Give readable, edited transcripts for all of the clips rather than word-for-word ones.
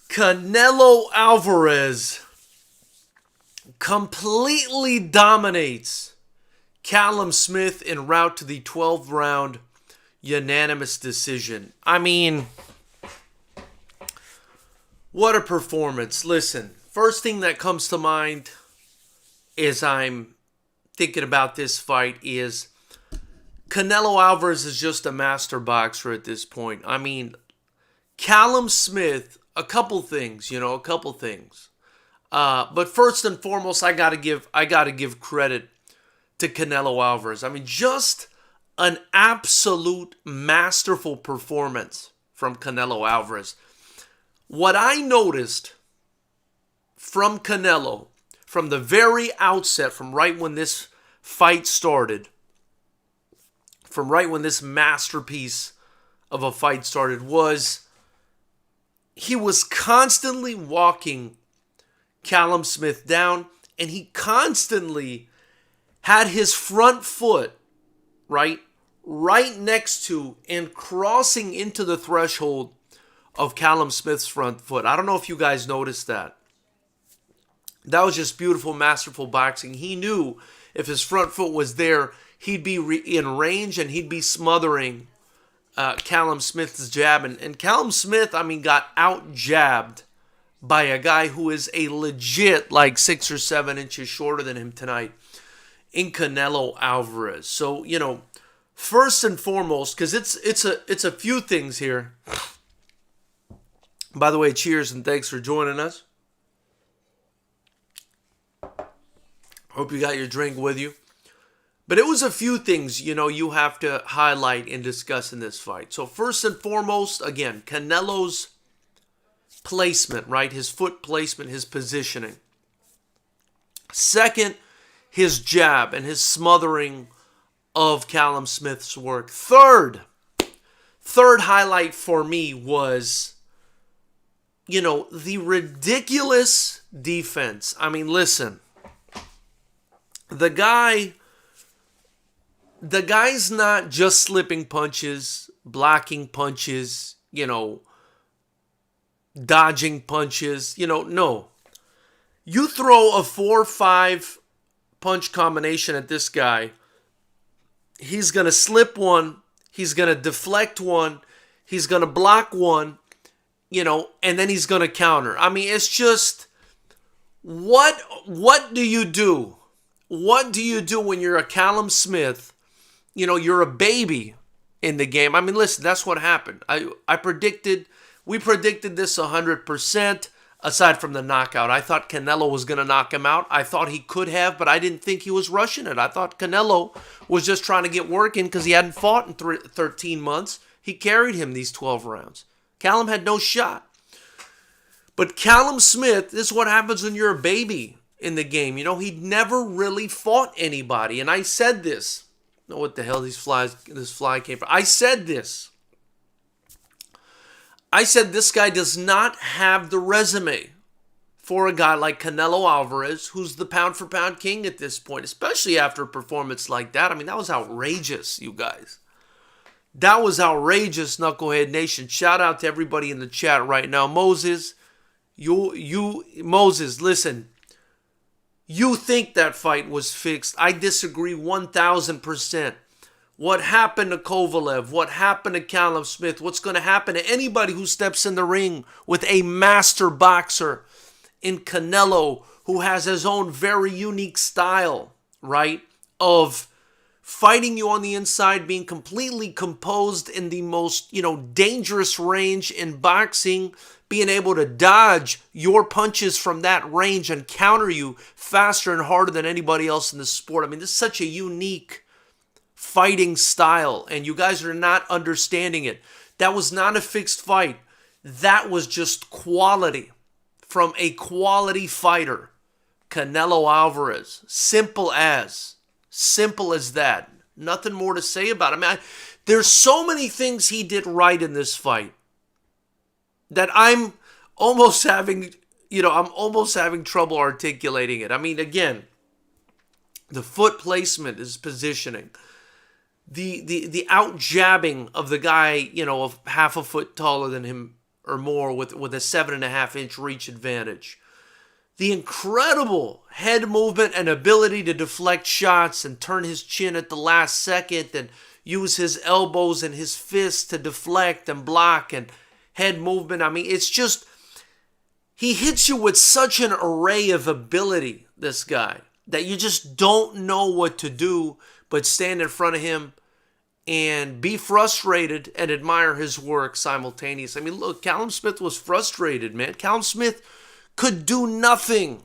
Canelo Alvarez completely dominates Callum Smith en route to the 12th round unanimous decision. I mean, what a performance. Listen, first thing that comes to mind as I'm thinking about this fight is Canelo Alvarez is just a master boxer at this point. I mean, Callum Smith, a couple things. But first and foremost, I gotta give credit to Canelo Alvarez. I mean, just an absolute masterful performance from Canelo Alvarez. What I noticed from Canelo, from the very outset, from right when this fight started, from right when this masterpiece of a fight started, was he was constantly walking Callum Smith down, and he constantly had his front foot right next to and crossing into the threshold of Callum Smith's front foot. I don't know if you guys noticed that. That was just beautiful, masterful boxing. He knew if his front foot was there, he'd be in range and he'd be smothering Callum Smith's jab. And Callum Smith, I mean, got out-jabbed by a guy who is a legit like 6 or 7 inches shorter than him tonight in Canelo Alvarez. So, first and foremost, because it's a few things here. By the way, cheers and thanks for joining us. Hope you got your drink with you. But it was a few things, you have to highlight and discuss in this fight. So first and foremost, again, Canelo's placement, right? His foot placement, his positioning. Second, his jab and his smothering of Callum Smith's work. Third highlight for me was, the ridiculous defense. I mean, listen, the guy's not just slipping punches, blocking punches, dodging punches, no. You throw a 4-5 punch combination at this guy, he's going to slip one, he's going to deflect one, he's going to block one, and then he's going to counter. I mean, it's just, what do you do? What do you do when you're a Callum Smith? You're a baby in the game. I mean, listen, that's what happened. We predicted this 100%, aside from the knockout. I thought Canelo was going to knock him out. I thought he could have, but I didn't think he was rushing it. I thought Canelo was just trying to get working because he hadn't fought in 13 months. He carried him these 12 rounds. Callum had no shot. But Callum Smith, this is what happens when you're a baby in the game. He'd never really fought anybody. And I said this. I don't know what the hell this fly came from. I said this. I said this guy does not have the resume for a guy like Canelo Alvarez, who's the pound-for-pound king at this point, especially after a performance like that. I mean, that was outrageous, you guys. That was outrageous, Knucklehead Nation. Shout out to everybody in the chat right now. Moses, Moses, listen. You think that fight was fixed. I disagree 1,000%. What happened to Kovalev? What happened to Callum Smith? What's going to happen to anybody who steps in the ring with a master boxer in Canelo, who has his own very unique style, right? Of fighting you on the inside, being completely composed in the most, dangerous range in boxing, being able to dodge your punches from that range and counter you faster and harder than anybody else in the sport. I mean, this is such a unique fighting style, and you guys are not understanding it. That was not a fixed fight. That was just quality from a quality fighter, Canelo Alvarez. Simple as that. Nothing more to say about it. I mean, there's so many things he did right in this fight that I'm almost having trouble articulating it. I mean, again, the foot placement, his positioning, the out jabbing of the guy, of half a foot taller than him or more with a 7.5 inch reach advantage. The incredible head movement and ability to deflect shots and turn his chin at the last second and use his elbows and his fists to deflect and block and head movement. I mean, it's just, he hits you with such an array of ability, this guy, that you just don't know what to do but stand in front of him and be frustrated and admire his work simultaneously. I mean, look, Callum Smith was frustrated, man. Callum Smith could do nothing.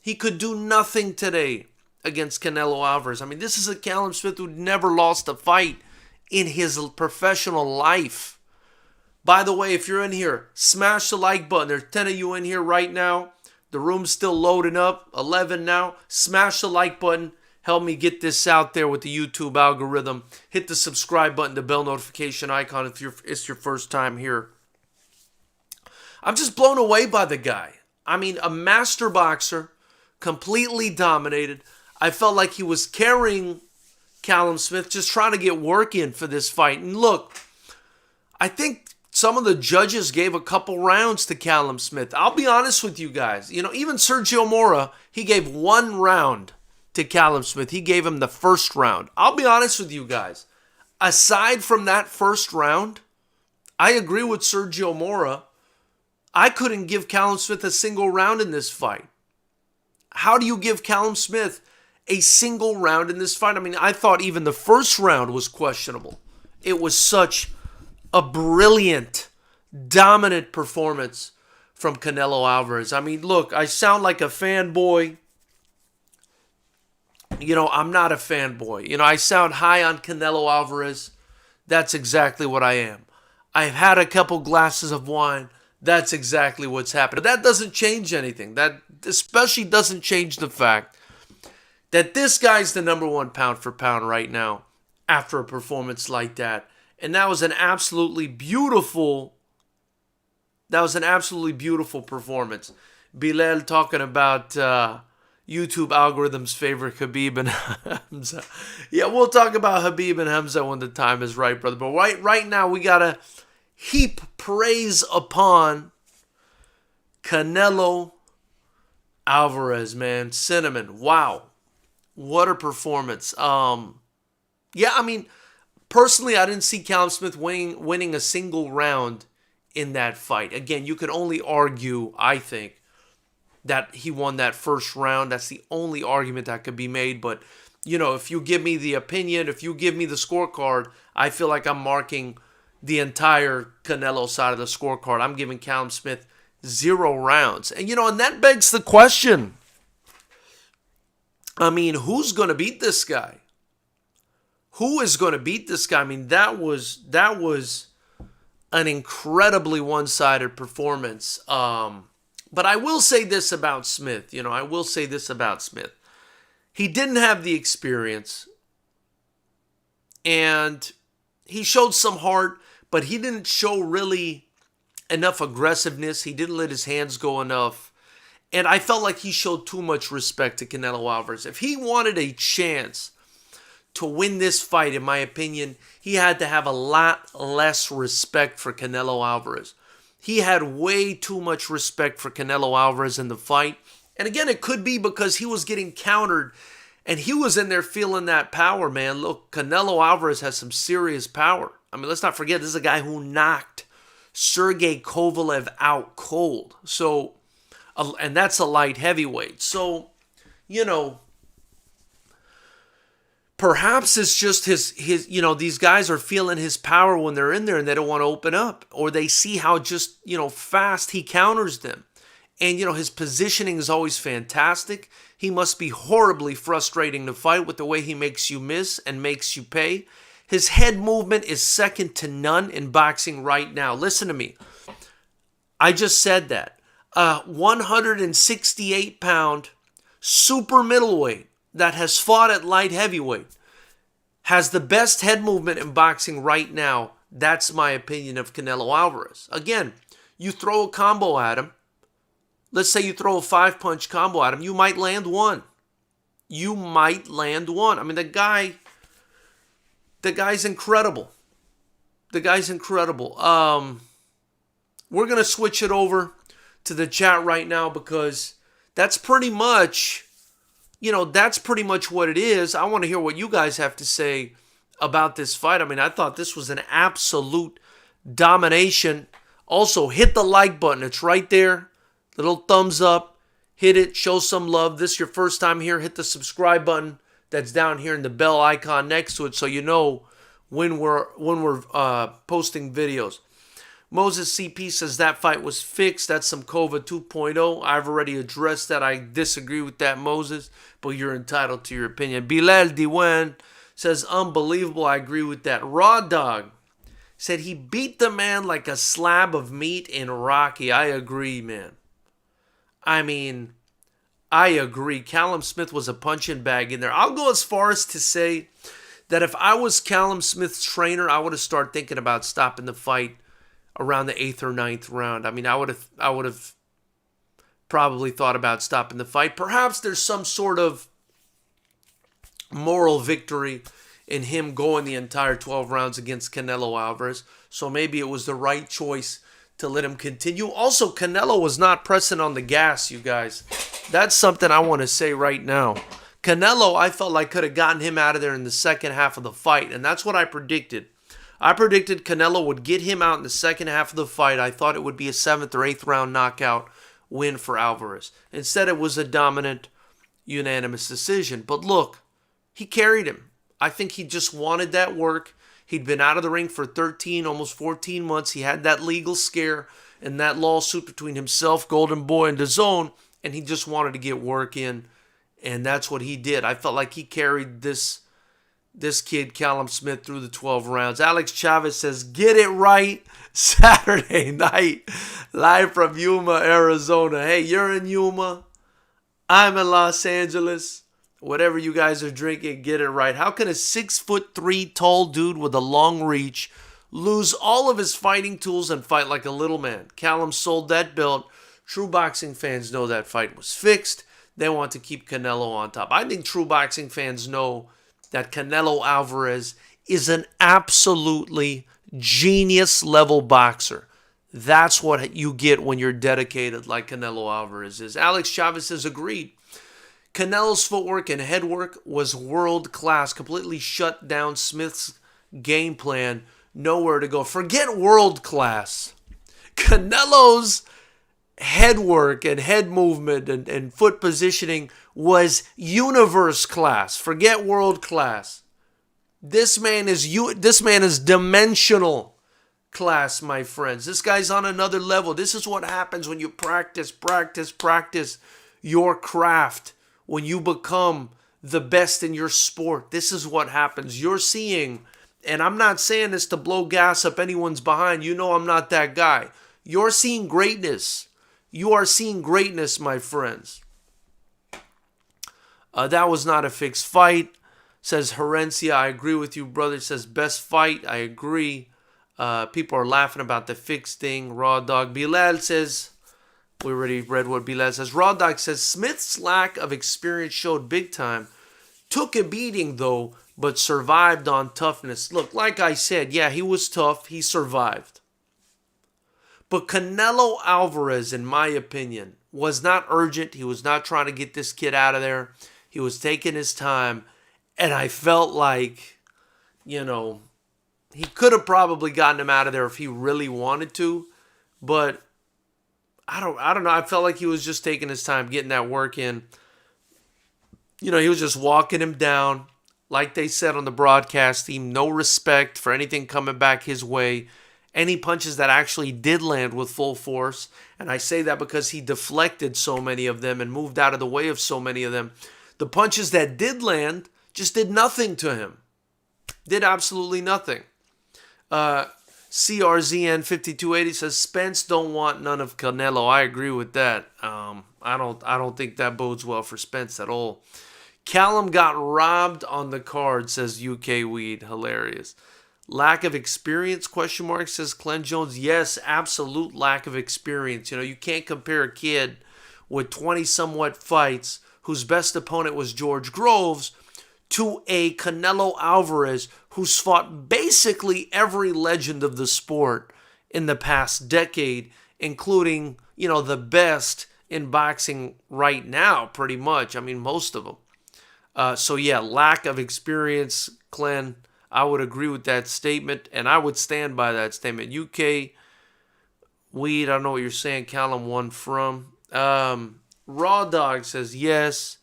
He could do nothing today against Canelo Alvarez. I mean, this is a Callum Smith who never lost a fight in his professional life. By the way, if you're in here, smash the like button. There's 10 of you in here right now. The room's still loading up, 11 now. Smash the like button. Help me get this out there with the YouTube algorithm. Hit the subscribe button, the bell notification icon if it's your first time here. I'm just blown away by the guy. I mean, a master boxer, completely dominated. I felt like he was carrying Callum Smith, just trying to get work in for this fight. And look, I think some of the judges gave a couple rounds to Callum Smith. I'll be honest with you guys. Even Sergio Mora, he gave 1 round to Callum Smith. He gave him the first round. I'll be honest with you guys. Aside from that first round, I agree with Sergio Mora. I couldn't give Callum Smith a single round in this fight. How do you give Callum Smith a single round in this fight? I mean, I thought even the first round was questionable. It was such a brilliant, dominant performance from Canelo Alvarez. I mean, look, I sound like a fanboy. I'm not a fanboy. I sound high on Canelo Alvarez. That's exactly what I am. I've had a couple glasses of wine. That's exactly what's happened. But that doesn't change anything. That especially doesn't change the fact that this guy's the number 1 pound for pound right now after a performance like that. And that was an absolutely beautiful performance. Bilal talking about YouTube algorithm's favorite Khabib and Hamza. Yeah, we'll talk about Khabib and Hamza when the time is right, brother. But right now, we got to heap praise upon Canelo Alvarez, man. Cinnamon, wow. What a performance. Yeah, I mean, personally, I didn't see Callum Smith winning a single round in that fight. Again, you could only argue, I think, that he won that first round. That's the only argument that could be made. But, if you give me the opinion, if you give me the scorecard, I feel like I'm marking the entire Canelo side of the scorecard. I'm giving Callum Smith 0 rounds. And, and that begs the question. I mean, who's going to beat this guy? Who is going to beat this guy? I mean, that was an incredibly one-sided performance. But I will say this about Smith. He didn't have the experience. And he showed some heart, but he didn't show really enough aggressiveness. He didn't let his hands go enough. And I felt like he showed too much respect to Canelo Alvarez. If he wanted a chance to win this fight, in my opinion, he had to have a lot less respect for Canelo Alvarez. He had way too much respect for Canelo Alvarez in the fight. And again, it could be because he was getting countered and he was in there feeling that power, man. Look, Canelo Alvarez has some serious power. I mean, let's not forget, this is a guy who knocked Sergey Kovalev out cold. So, and that's a light heavyweight. So, perhaps it's just his these guys are feeling his power when they're in there and they don't want to open up, or they see how just, fast he counters them. And, his positioning is always fantastic. He must be horribly frustrating to fight with the way he makes you miss and makes you pay. His head movement is second to none in boxing right now. Listen to me. I just said that. 168-pound super middleweight that has fought at light heavyweight has the best head movement in boxing right now. That's my opinion of Canelo Alvarez. Again, you throw a combo at him. Let's say you throw a 5-punch combo at him. You might land one. I mean, the guy The guy's incredible. The guy's incredible. We're going to switch it over to the chat right now because that's pretty much, that's pretty much what it is. I want to hear what you guys have to say about this fight. I mean, I thought this was an absolute domination. Also, hit the like button. It's right there. Little thumbs up. Hit it. Show some love. This is your first time here. Hit the subscribe button that's down here and the bell icon next to it so you know when we're posting videos. Moses CP says that fight was fixed. That's some Kova 2.0. I've already addressed that. I disagree with that, Moses, but you're entitled to your opinion. Bilal Diwan says unbelievable. I agree with that. Raw Dog said he beat the man like a slab of meat in Rocky. I agree, man. I mean, I agree. Callum Smith was a punching bag in there. I'll go as far as to say that if I was Callum Smith's trainer, I would have started thinking about stopping the fight around the 8th or 9th round. I mean, I would have probably thought about stopping the fight. Perhaps there's some sort of moral victory in him going the entire 12 rounds against Canelo Alvarez. So maybe it was the right choice to let him continue. Also, Canelo was not pressing on the gas, you guys. That's something I want to say right now. Canelo, I felt like could have gotten him out of there in the second half of the fight, and that's what I predicted. I predicted Canelo would get him out in the second half of the fight. I thought it would be a 7th or 8th round knockout win for Alvarez. Instead, it was a dominant, unanimous decision. But look, he carried him. I think he just wanted that work. He'd been out of the ring for 13, almost 14 months. He had that legal scare and that lawsuit between himself, Golden Boy, and DAZN, and he just wanted to get work in, and that's what he did. I felt like he carried this kid, Callum Smith, through the 12 rounds. Alex Chavez says, get it right Saturday night, live from Yuma, Arizona. Hey, you're in Yuma. I'm in Los Angeles. Whatever you guys are drinking, get it right. How can a 6'3" tall dude with a long reach lose all of his fighting tools and fight like a little man? Callum sold that belt. True boxing fans know that fight was fixed. They want to keep Canelo on top. I think true boxing fans know that Canelo Alvarez is an absolutely genius level boxer. That's what you get when you're dedicated like Canelo Alvarez is. Alex Chavez has agreed. Canelo's footwork and headwork was world class. Completely shut down Smith's game plan. Nowhere to go. Forget world class. Canelo's headwork and head movement and foot positioning was universe class. Forget world class. This man is dimensional class, my friends. This guy's on another level. This is what happens when you practice your craft. When you become the best in your sport. This is what happens. You're seeing, and I'm not saying this to blow gas up anyone's behind. You know I'm not that guy. You're seeing greatness. You are seeing greatness, my friends. That was not a fixed fight. Says Herencia, I agree with you, brother. Says best fight. I agree. People are laughing about the fixed thing. Raw Dog. Bilal says, we already read what Bilal says. Raw Dog says, Smith's lack of experience showed big time. Took a beating, though, but survived on toughness. Look, like I said, yeah, he was tough. He survived. But Canelo Alvarez, in my opinion, was not urgent. He was not trying to get this kid out of there. He was taking his time. And I felt like, he could have probably gotten him out of there if he really wanted to. But I don't know. I felt like he was just taking his time, getting that work in. He was just walking him down. Like they said on the broadcast team, no respect for anything coming back his way. Any punches that actually did land with full force. And I say that because he deflected so many of them and moved out of the way of so many of them. The punches that did land just did nothing to him. Did absolutely nothing. CRZN5280 says Spence don't want none of Canelo. I agree with that. I don't think that bodes well for Spence at all. Callum got robbed on the card, says UK Weed. Hilarious. Lack of experience, ? Says Glenn Jones. Yes, absolute lack of experience. You can't compare a kid with 20 somewhat fights whose best opponent was George Groves to a Canelo Alvarez who's fought basically every legend of the sport in the past decade, including, the best in boxing right now, pretty much. I mean, most of them. So yeah, lack of experience, Glenn. I would agree with that statement, and I would stand by that statement. UK Weed, I don't know what you're saying. Callum won from. Raw Dog says yes.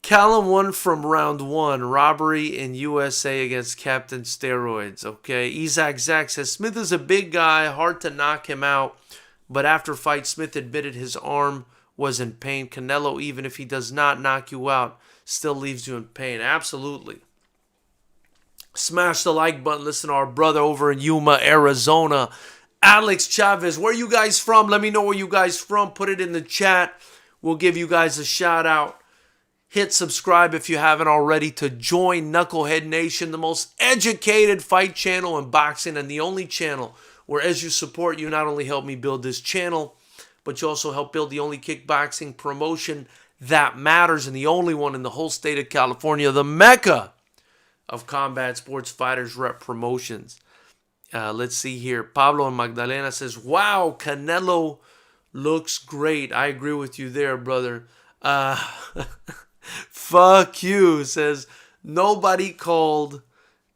Callum won from round 1. Robbery in USA against Captain Steroids. Okay. Isaac Zach says Smith is a big guy, hard to knock him out. But after fight, Smith admitted his arm was in pain. Canelo, even if he does not knock you out, still leaves you in pain. Absolutely. Smash the like button. Listen to our brother over in Yuma, Arizona. Alex Chavez. Where are you guys from? Let me know where you guys from. Put it in the chat. We'll give you guys a shout out. Hit subscribe if you haven't already to join Knucklehead Nation, the most educated fight channel in boxing and the only channel where, as you support, you not only help me build this channel, but you also help build the only kickboxing promotion that matters and the only one in the whole state of California, the mecca of combat sports fighters rep promotions. Let's see here. Pablo and Magdalena says, wow, Canelo looks great. I agree with you there, brother. Fuck you, says nobody called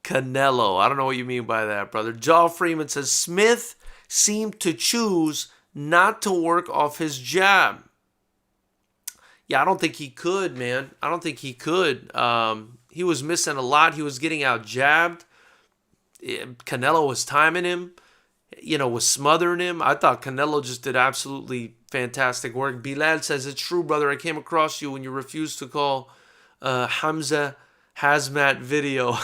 Canelo. I don't know what you mean by that, brother. Jaw Freeman says Smith seemed to choose not to work off his jab. Yeah, I don't think he could, man. I don't think he could. He was missing a lot. He was getting out jabbed. Canelo was timing him, was smothering him. I thought Canelo just did absolutely fantastic work. Bilal says, it's true, brother. I came across you when you refused to call Hamza Hazmat video.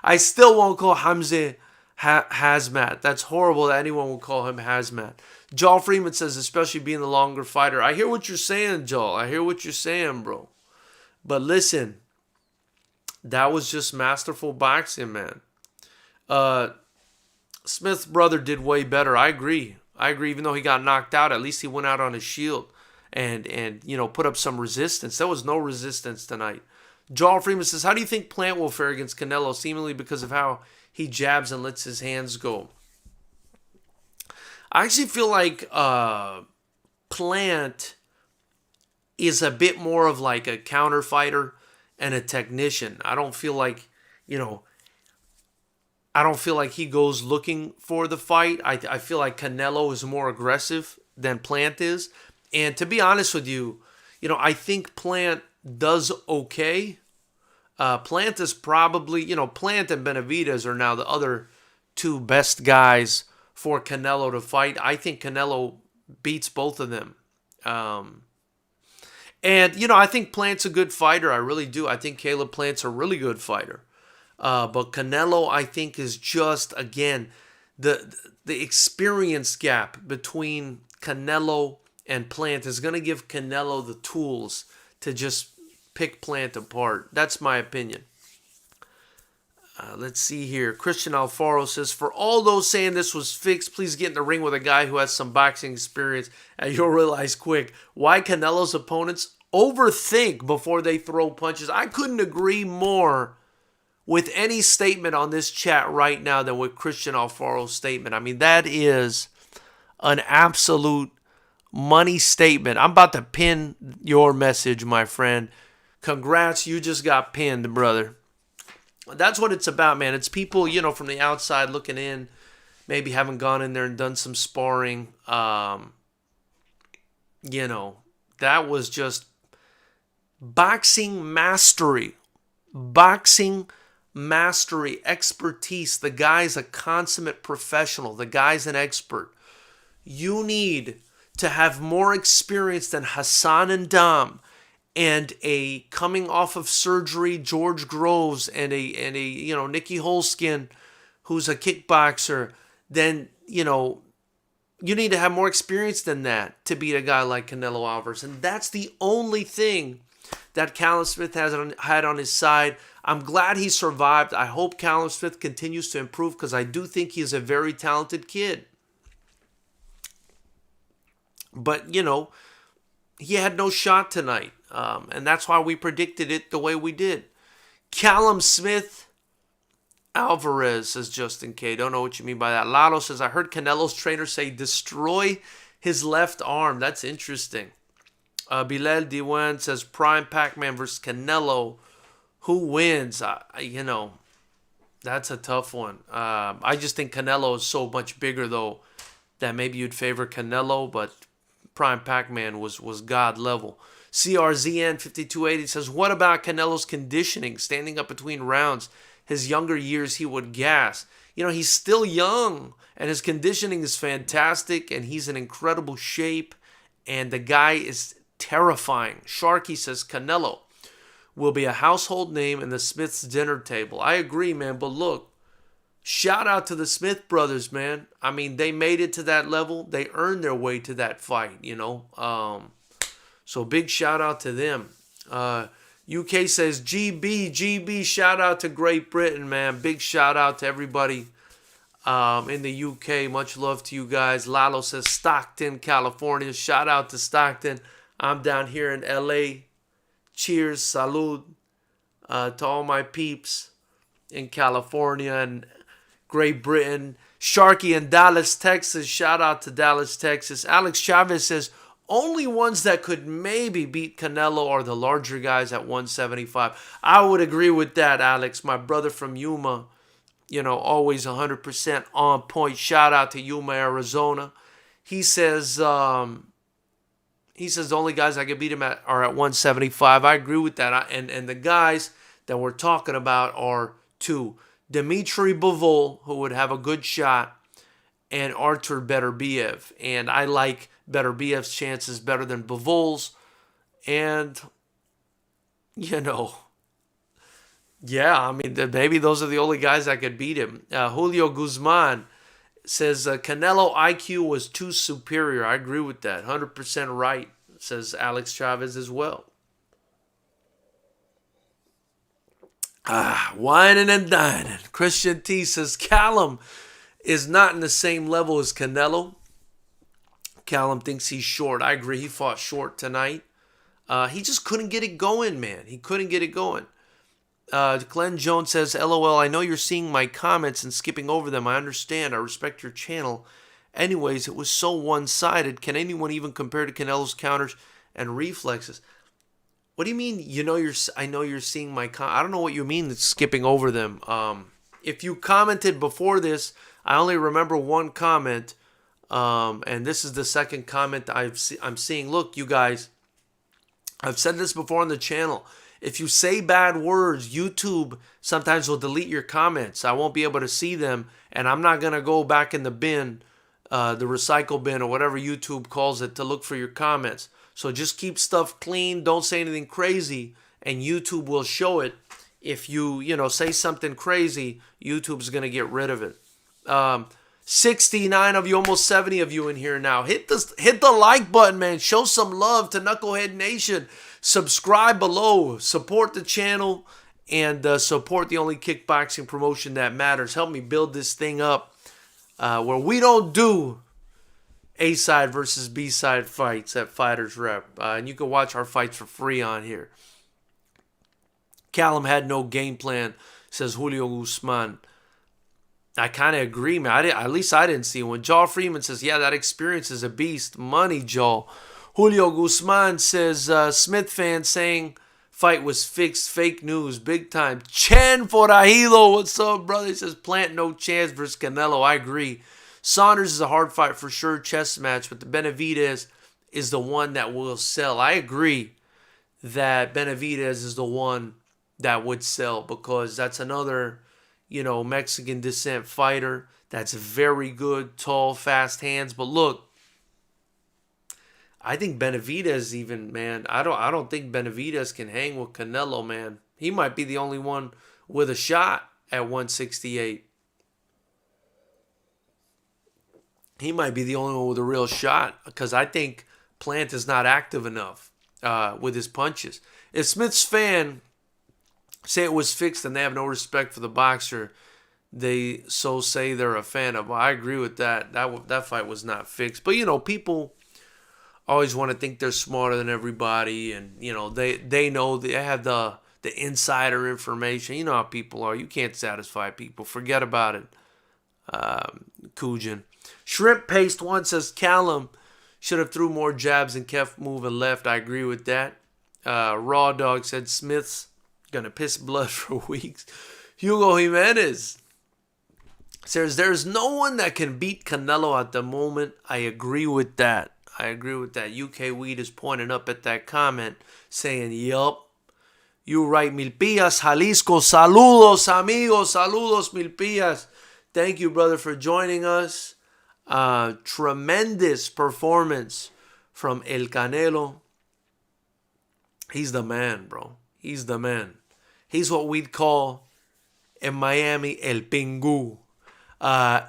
I still won't call Hamza Hazmat. That's horrible that anyone will call him Hazmat. Joel Freeman says, especially being the longer fighter. I hear what you're saying, Joel. I hear what you're saying, bro. But listen, that was just masterful boxing, man. Smith's brother did way better. I agree. Even though he got knocked out, at least he went out on his shield and put up some resistance. There was no resistance tonight. Joel Freeman says, how do you think Plant will fare against Canelo, seemingly because of how he jabs and lets his hands go? I actually feel like Plant is a bit more of like a counter fighter and a technician. I don't feel like he goes looking for the fight. I feel like Canelo is more aggressive than Plant is. And to be honest with you, I think Plant does okay. Plant is probably, Plant and Benavidez are now the other two best guys for Canelo to fight. I think Canelo beats both of them. And I think Plant's a good fighter. I really do. I think Caleb Plant's a really good fighter. But Canelo, I think, is just, again, the experience gap between Canelo and Plant is going to give Canelo the tools to just pick Plant apart. That's my opinion. Let's see here. Christian Alfaro says, for all those saying this was fixed, please get in the ring with a guy who has some boxing experience, and you'll realize quick why Canelo's opponents overthink before they throw punches. I couldn't agree more with any statement on this chat right now than with Christian Alfaro's statement. I mean, that is an absolute money statement. I'm about to pin your message, my friend. Congrats, you just got pinned, brother. That's what it's about, man. It's people, from the outside looking in, maybe haven't gone in there and done some sparring. That was just boxing mastery. Boxing mastery, expertise. The guy's a consummate professional. The guy's an expert. You need to have more experience than Hassan and Dam and a coming off of surgery George Groves and a Nicky Holskin who's a kickboxer. Then you need to have more experience than that to beat a guy like Canelo Alvarez. And that's the only thing that Callum Smith had on his side. I'm glad he survived. I hope Callum Smith continues to improve because I do think he is a very talented kid. But, he had no shot tonight. And that's why we predicted it the way we did. Callum Smith Alvarez, says Justin K. Don't know what you mean by that. Lalo says, I heard Canelo's trainer say destroy his left arm. That's interesting. Bilal Diwan says Prime Pac-Man versus Canelo. Who wins? That's a tough one. I just think Canelo is so much bigger, though, that maybe you'd favor Canelo, but Prime Pac-Man was God level. CRZN5280 says, what about Canelo's conditioning? Standing up between rounds, his younger years he would gas. He's still young, and his conditioning is fantastic, and he's in incredible shape, and the guy is terrifying. Sharky says, Canelo will be a household name in the Smiths dinner table. I agree, man, but look, shout out to the Smith brothers, man. I mean, they made it to that level. They earned their way to that fight, So big shout out to them. UK says, GB, shout out to Great Britain, man. Big shout out to everybody in the UK. Much love to you guys. Lalo says, Stockton, California. Shout out to Stockton. I'm down here in LA. Cheers, salud to all my peeps in California and Great Britain. Sharky in Dallas, Texas. Shout out to Dallas, Texas. Alex Chavez says, only ones that could maybe beat Canelo are the larger guys at 175. I would agree with that, Alex. My brother from Yuma, always 100% on point. Shout out to Yuma, Arizona. He says the only guys I could beat him are at 175. I agree with that. And the guys that we're talking about are two. Dmitry Bivol, who would have a good shot, and Artur Beterbiev. And I like Beterbiev's chances better than Bivol's. And, maybe those are the only guys that could beat him. Julio Guzman says Canelo IQ was too superior. I agree with that. 100% right, says Alex Chavez as well. Whining and dining. Christian T says Callum is not in the same level as Canelo. Callum thinks he's short. I agree. He fought short tonight. He just couldn't get it going, man. He couldn't get it going. Glenn Jones says, LOL, I know you're seeing my comments and skipping over them. I understand. I respect your channel. Anyways, it was so one-sided. Can anyone even compare to Canelo's counters and reflexes? What do you mean? I know you're seeing my I don't know what you mean skipping over them. If you commented before this, I only remember one comment. And this is the second comment I'm seeing. Look, you guys, I've said this before on the channel. If you say bad words, YouTube sometimes will delete your comments. I won't be able to see them, and I'm not going to go back in the bin, the recycle bin or whatever YouTube calls it, to look for your comments. So just keep stuff clean. Don't say anything crazy, and YouTube will show it. If you say something crazy, YouTube's going to get rid of it. 69 of you, almost 70 of you in here now. Hit the like button, man. Show some love to Knucklehead Nation. Subscribe below. Support the channel and support the only kickboxing promotion that matters. Help me build this thing up where we don't do A-side versus B-side fights at Fighters Rep. And you can watch our fights for free on here. Callum had no game plan, says Julio Guzman. I kind of agree, man. At least I didn't see one. Jaw Freeman says, yeah, that experience is a beast. Money, Jaw. Julio Guzman says, Smith fan saying fight was fixed. Fake news. Big time. Chen Forajilo. What's up, brother? He says, Plant no chance versus Canelo. I agree. Saunders is a hard fight for sure. Chess match. But the Benavidez is the one that will sell. I agree that Benavidez is the one that would sell because that's another Mexican descent fighter that's very good, tall, fast hands. But look, I think Benavidez even, man, I don't think Benavidez can hang with Canelo, man. He might be the only one with a shot at 168. He might be the only one with a real shot because I think Plant is not active enough with his punches. If Smith's fan say it was fixed and they have no respect for the boxer they so say they're a fan of, I agree with that. That fight was not fixed. But, people always want to think they're smarter than everybody, and they know, they have the insider information. You know how people are. You can't satisfy people. Forget about it. Kujin. Shrimp Paste 1 says Callum should have threw more jabs and kept moving left. I agree with that. Raw Dog said Smith's gonna piss blood for weeks. Hugo Jimenez says there's no one that can beat Canelo at the moment. I agree with that. UK Weed is pointing up at that comment saying, yup. You right, Milpillas, Jalisco. Saludos, amigos. Saludos, Milpillas. Thank you, brother, for joining us. Tremendous performance from El Canelo. He's the man, bro. He's the man. He's what we'd call in Miami El Pingu.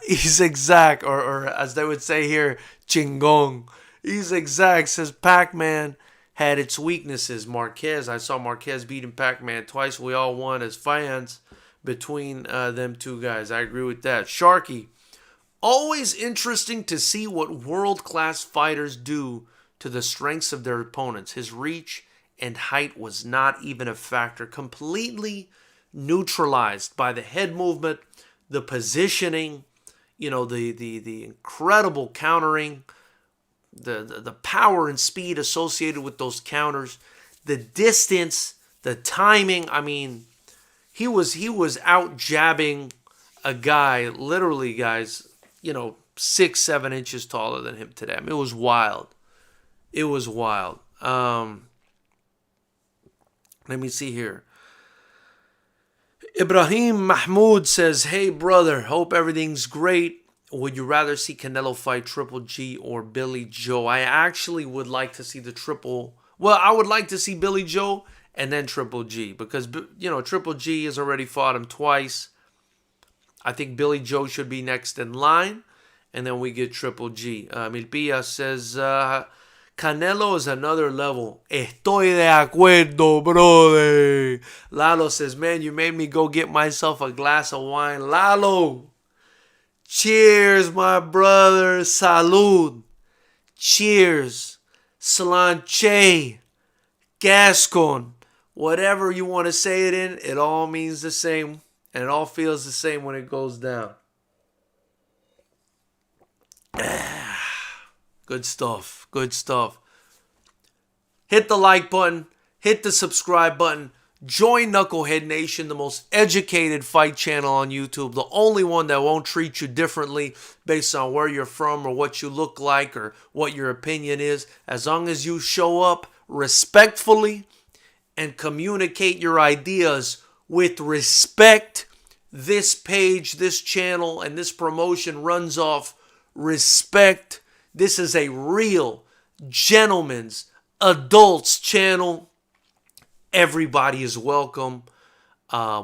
He's exact, or as they would say here, chingong. He's exact. Says Pac-Man had its weaknesses. Marquez, I saw Marquez beating Pac-Man twice. We all won as fans between them two guys. I agree with that. Sharky, always interesting to see what world-class fighters do to the strengths of their opponents. His reach and height was not even a factor. Completely neutralized by the head movement, the positioning, the incredible countering, the power and speed associated with those counters, the distance, the timing. I mean, he was out jabbing a guy, literally, guys, 6-7 inches taller than him today. I mean, it was wild. It was wild. Let me see here. Ibrahim Mahmoud says, hey, brother, hope everything's great. Would you rather see Canelo fight Triple G or Billy Joe? I actually would like to see I would like to see Billy Joe and then Triple G, because, Triple G has already fought him twice. I think Billy Joe should be next in line, and then we get Triple G. Milpilla says, Canelo is another level. Estoy de acuerdo, brother. Lalo says, man, you made me go get myself a glass of wine. Lalo, cheers, my brother. Salud. Cheers. Slanche. Gascon. Whatever you want to say it in, it all means the same. And it all feels the same when it goes down. Good stuff. Good stuff. Hit the like button. Hit the subscribe button. Join Knucklehead Nation, the most educated fight channel on YouTube. The only one that won't treat you differently based on where you're from or what you look like or what your opinion is. As long as you show up respectfully and communicate your ideas with respect, this page, this channel, and this promotion runs off respect. This is a real gentleman's adults channel. Everybody is welcome.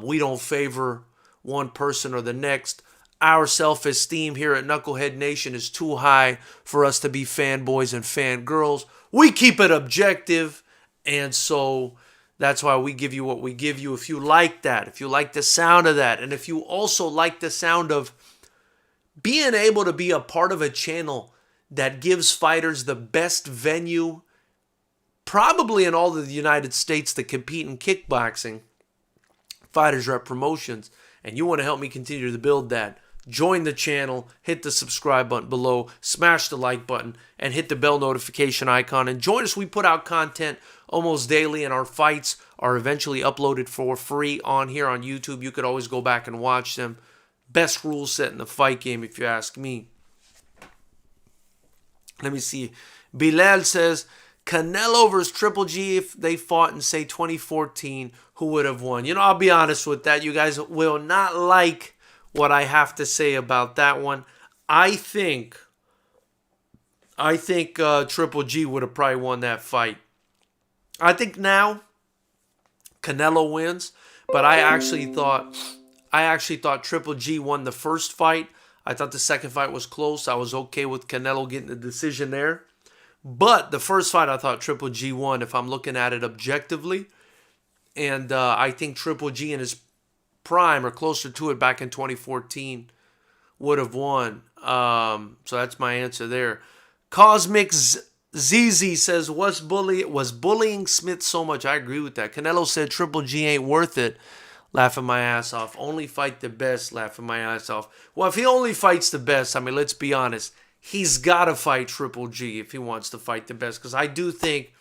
We don't favor one person or the next. Our self-esteem here at Knucklehead Nation is too high for us to be fanboys and fangirls. We keep it objective, and so that's why we give you what we give you. If you like that, if you like the sound of that, and if you also like the sound of being able to be a part of a channel that gives fighters the best venue, probably in all of the United States, to compete in kickboxing, Fighters Rep Promotions, and you want to help me continue to build that, join the channel, hit the subscribe button below, smash the like button, and hit the bell notification icon, and join us. We put out content almost daily, and our fights are eventually uploaded for free on here on YouTube. You could always go back and watch them. Best rule set in the fight game, if you ask me. Let me see. Bilal says, Canelo versus Triple G, if they fought in, say, 2014, who would have won? I'll be honest with that. You guys will not like what I have to say about that one. I think Triple G would have probably won that fight. I think now Canelo wins, but I actually thought Triple G won the first fight. I thought the second fight was close. I was okay with Canelo getting the decision there. But the first fight, I thought Triple G won if I'm looking at it objectively. And I think Triple G in his prime or closer to it back in 2014 would have won. So that's my answer there. Cosmic ZZ says, was bullying Smith so much? I agree with that. Canelo said Triple G ain't worth it. Laughing my ass off. Only fight the best. Laughing my ass off. Well, if he only fights the best, I mean, let's be honest. He's got to fight Triple G if he wants to fight the best. Because I do think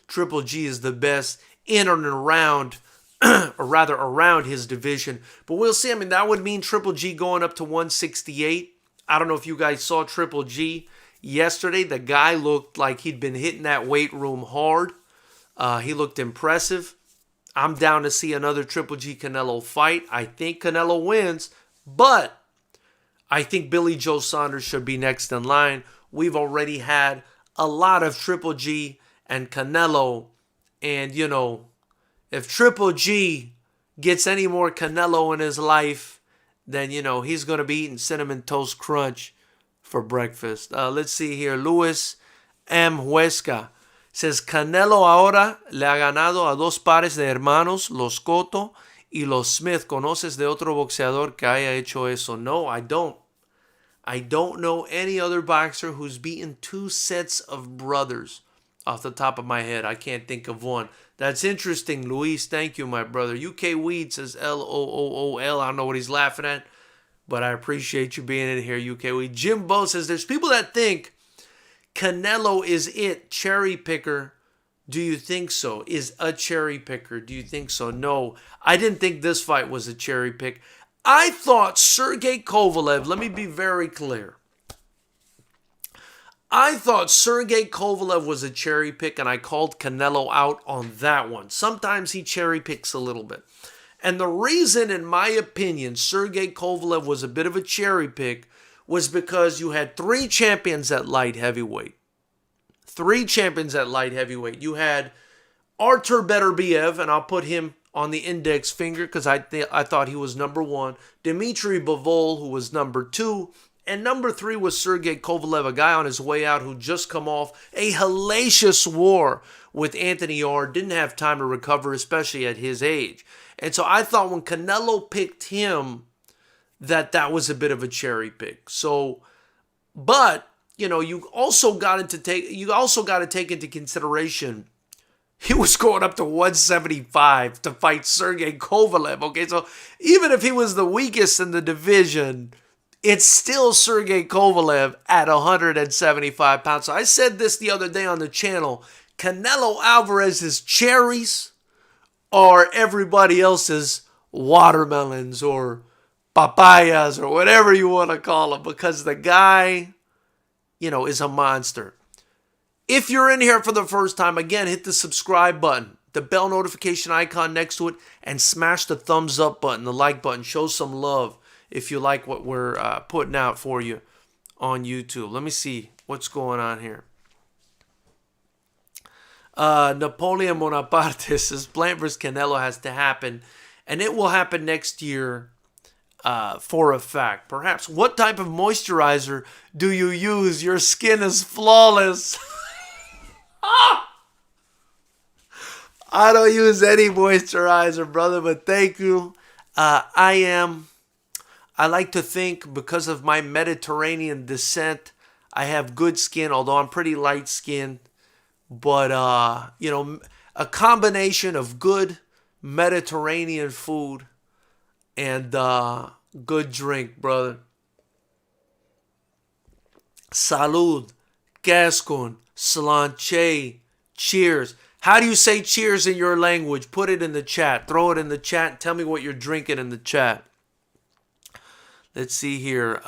Triple G is the best in and around, or rather around his division. But we'll see. I mean, that would mean Triple G going up to 168. I don't know if you guys saw Triple G yesterday. The guy looked like he'd been hitting that weight room hard. He looked impressive. I'm down to see another Triple G Canelo fight. I think Canelo wins, but I think Billy Joe Saunders should be next in line. We've already had a lot of Triple G and Canelo, and you know, if Triple G gets any more Canelo in his life, then you know he's gonna be eating Cinnamon Toast Crunch for breakfast. Let's see here. Luis M. Huesca says, Canelo ahora le ha ganado a dos pares de hermanos, los Cotto y los Smith. ¿Conoces de otro boxeador que haya hecho eso? No, I don't. I don't know any other boxer who's beaten two sets of brothers. Off the top of my head, I can't think of one. That's interesting, Luis. Thank you, my brother. UK Weed says LOOOL. I don't know what he's laughing at, but I appreciate you being in here, UK Weed. Jimbo says, there's people that think Canelo is it, cherry picker. Do you think so? Is a cherry picker. Do you think so? No, I didn't think this fight was a cherry pick. I thought Sergey Kovalev, let me be very clear. I thought Sergey Kovalev was a cherry pick, and I called Canelo out on that one. Sometimes he cherry picks a little bit. And the reason, in my opinion, Sergey Kovalev was a bit of a cherry pick was because you had three champions at light heavyweight. Three champions at light heavyweight. You had Artur Beterbiev, and I'll put him on the index finger because I thought he was number one. Dmitry Bivol, who was number two. And number three was Sergey Kovalev, a guy on his way out who just come off a hellacious war with Anthony Yarde. Didn't have time to recover, especially at his age. And so I thought when Canelo picked him, that was a bit of a cherry pick. So, but you know, you also got to take into consideration he was going up to 175 to fight Sergey Kovalev. Okay, so even if he was the weakest in the division, it's still Sergey Kovalev at 175 pounds. So I said this the other day on the channel. Canelo Alvarez's cherries are everybody else's watermelons or papayas or whatever you want to call them, because the guy, you know, is a monster. If you're in here for the first time, again, hit the subscribe button, the bell notification icon next to it, and smash the thumbs up button, the like button. Show some love if you like what we're putting out for you on YouTube. Let me see what's going on here. Napoleon Bonaparte says Plant vs. Canelo has to happen, and it will happen next year for a fact. Perhaps. What type of moisturizer do you use? Your skin is flawless. I don't use any moisturizer, brother, but thank you. I like to think because of my Mediterranean descent, I have good skin, although I'm pretty light skinned. But, you know, a combination of good Mediterranean food and good drink, brother. Salud, Gascon, Slanche, cheers. How do you say cheers in your language? Put it in the chat. Throw it in the chat. Tell me what you're drinking in the chat. Let's see here.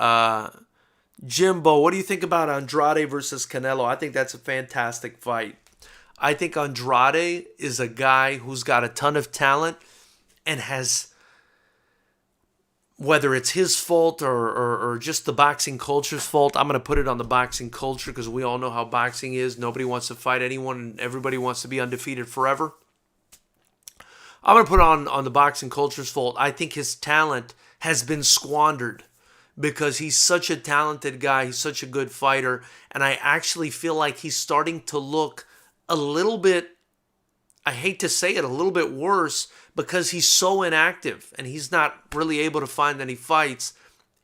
Jimbo, what do you think about Andrade versus Canelo? I think that's a fantastic fight. I think Andrade is a guy who's got a ton of talent and has, whether it's his fault or just the boxing culture's fault, I'm going to put it on the boxing culture because we all know how boxing is. Nobody wants to fight anyone and everybody wants to be undefeated forever. I'm going to put it on the boxing culture's fault. I think his talent has been squandered because he's such a talented guy. He's such a good fighter. And I actually feel like he's starting to look a little bit, I hate to say it, a little bit worse because he's so inactive and he's not really able to find any fights.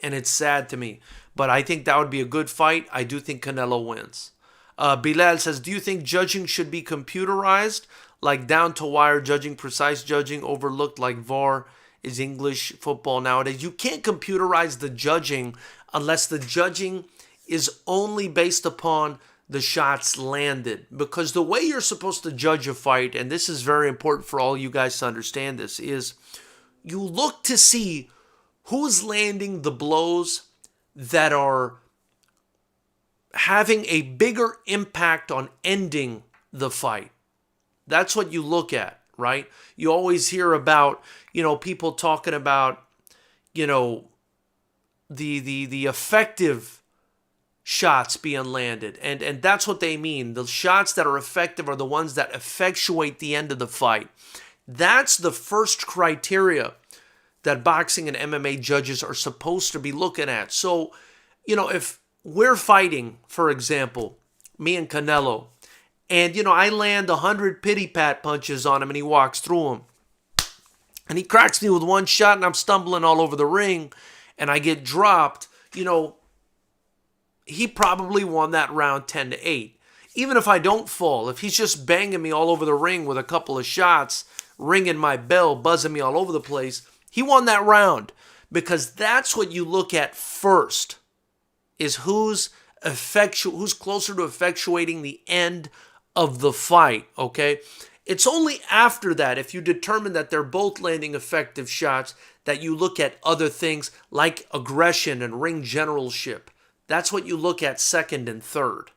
And it's sad to me. But I think that would be a good fight. I do think Canelo wins. Bilal says, do you think judging should be computerized, like down-to-wire judging, precise judging, overlooked like VAR is English football nowadays? You can't computerize the judging unless the judging is only based upon the shots landed. Because the way you're supposed to judge a fight, and this is very important for all you guys to understand this, is you look to see who's landing the blows that are having a bigger impact on ending the fight. That's what you look at, right? You always hear about, people talking about, the effective shots being landed. And that's what they mean. The shots that are effective are the ones that effectuate the end of the fight. That's the first criteria that boxing and MMA judges are supposed to be looking at. So, if we're fighting, for example, me and Canelo, and, I land 100 pity pat punches on him and he walks through them. And he cracks me with one shot and I'm stumbling all over the ring and I get dropped, he probably won that round 10-8. Even if I don't fall, if he's just banging me all over the ring with a couple of shots, ringing my bell, buzzing me all over the place, he won that round. Because that's what you look at first, is who's closer to effectuating the end of the fight, okay? It's only after that, if you determine that they're both landing effective shots, that you look at other things like aggression and ring generalship. That's what you look at second and third.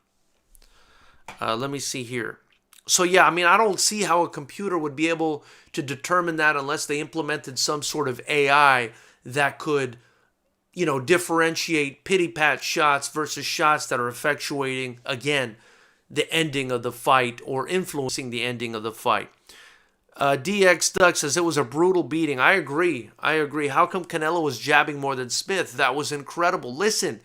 Let me see here. So yeah, I don't see how a computer would be able to determine that unless they implemented some sort of AI that could, differentiate pity-pat shots versus shots that are effectuating, again, the ending of the fight or influencing the ending of the fight. DX Duck says it was a brutal beating. I agree. How come Canelo was jabbing more than Smith? That was incredible. Listen,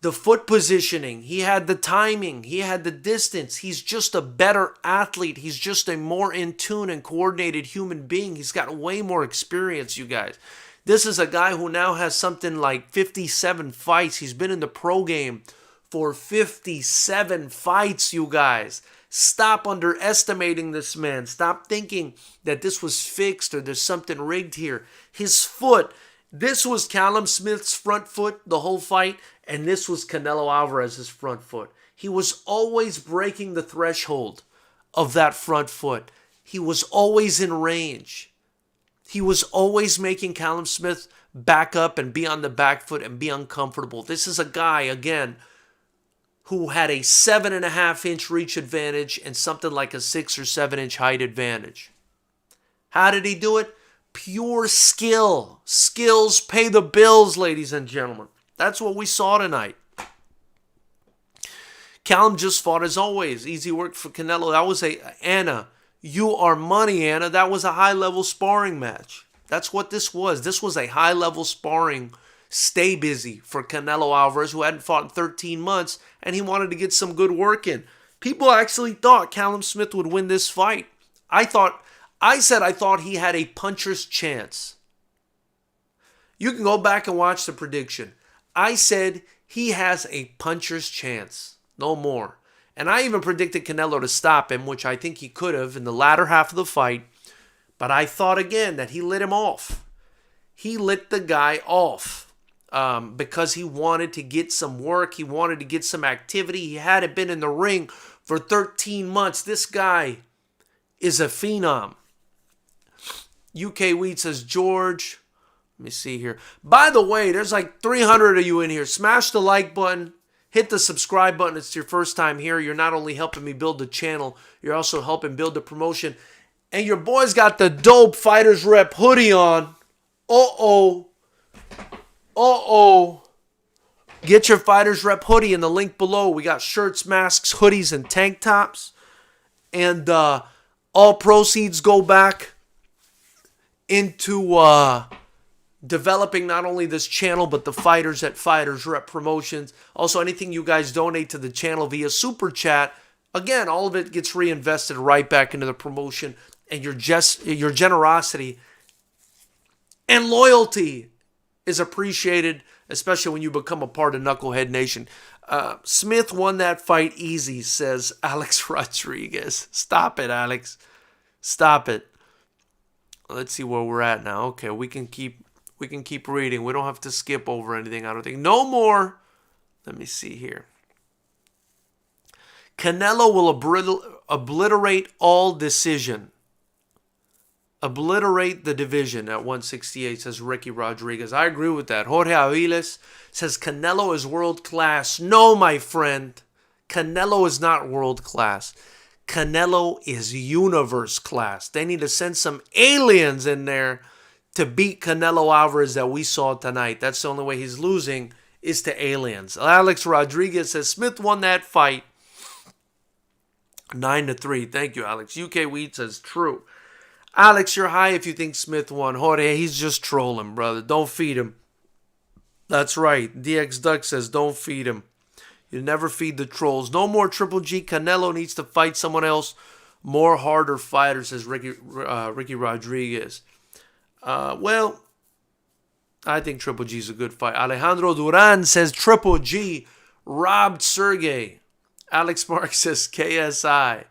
the foot positioning, he had the timing, he had the distance. He's just a better athlete. He's just a more in tune and coordinated human being. He's got way more experience, you guys. This is a guy who now has something like 57 fights. He's been in the pro game for 57 fights, you guys. Stop underestimating this man. Stop thinking that this was fixed or there's something rigged here. His foot, this was Callum Smith's front foot the whole fight, and this was Canelo Alvarez's front foot. He was always breaking the threshold of that front foot. He was always in range. He was always making Callum Smith back up and be on the back foot and be uncomfortable. This is a guy, again, who had a 7.5-inch reach advantage and something like a 6 or 7-inch height advantage. How did he do it? Pure skill. Skills pay the bills, ladies and gentlemen. That's what we saw tonight. Callum just fought as always. Easy work for Canelo. That was Anna, you are money, Anna. That was a high-level sparring match. That's what this was. This was a high-level sparring stay busy for Canelo Alvarez, who hadn't fought in 13 months, and he wanted to get some good work in. People actually thought Callum Smith would win this fight. I said I thought he had a puncher's chance. You can go back and watch the prediction. I said he has a puncher's chance. No more. And I even predicted Canelo to stop him, which I think he could have in the latter half of the fight. But I thought again that he lit him off. He lit the guy off because he wanted to get some work. He wanted to get some activity. He hadn't been in the ring for 13 months. This guy is a phenom. UK Weed says, George... Let me see here. By the way, there's like 300 of you in here. Smash the like button. Hit the subscribe button. It's your first time here. You're not only helping me build the channel, you're also helping build the promotion. And your boy's got the dope Fighters Rep hoodie on. Uh-oh. Get your Fighters Rep hoodie in the link below. We got shirts, masks, hoodies, and tank tops. And all proceeds go back into... developing not only this channel, but the fighters at Fighters Rep Promotions. Also, anything you guys donate to the channel via Super Chat, again, all of it gets reinvested right back into the promotion. And your generosity and loyalty is appreciated especially when you become a part of Knucklehead Nation. Smith won that fight easy, says Alex Rodriguez. Stop it, Alex. Stop it. Let's see where we're at now. Okay, we can keep reading. We don't have to skip over anything, I don't think. No more. Let me see here. Canelo will obliterate all decision. Obliterate the division at 168, says Ricky Rodriguez. I agree with that. Jorge Aviles says Canelo is world class. No, my friend. Canelo is not world class. Canelo is universe class. They need to send some aliens in there to beat Canelo Alvarez that we saw tonight. That's the only way he's losing, is to aliens. Alex Rodriguez says Smith won that fight 9-3. Thank you, Alex. UK Weed says true. Alex, you're high if you think Smith won. Jorge, he's just trolling, brother. Don't feed him. That's right. DX Duck says don't feed him. You never feed the trolls. No more Triple G. Canelo needs to fight someone else. More harder fighters, says Ricky Rodriguez. Well, I think Triple G is a good fight. Alejandro Duran says Triple G robbed Sergey. Alex Mark says KSI.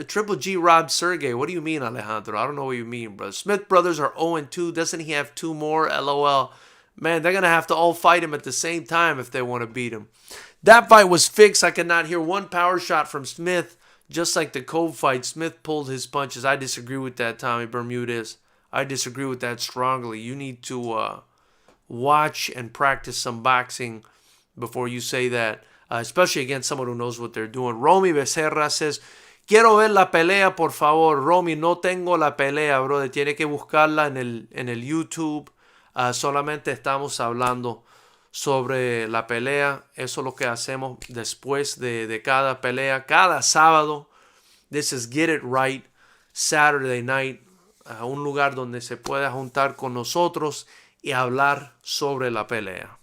Triple G robbed Sergey. What do you mean, Alejandro? I don't know what you mean, brother. Smith brothers are 0-2. Doesn't he have 2 more? LOL. Man, they're going to have to all fight him at the same time if they want to beat him. That fight was fixed. I could not hear one power shot from Smith. Just like the Cove fight, Smith pulled his punches. I disagree with that, Tommy Bermudez. I disagree with that strongly. You need to watch and practice some boxing before you say that, especially against someone who knows what they're doing. Romy Becerra says, quiero ver la pelea, por favor. Romy, no tengo la pelea, brother. Tiene que buscarla en el YouTube. Solamente estamos hablando sobre la pelea. Eso es lo que hacemos después de cada pelea. Cada sábado. This is Get It Right. Saturday night. Un lugar donde se pueda juntar con nosotros y hablar sobre la pelea.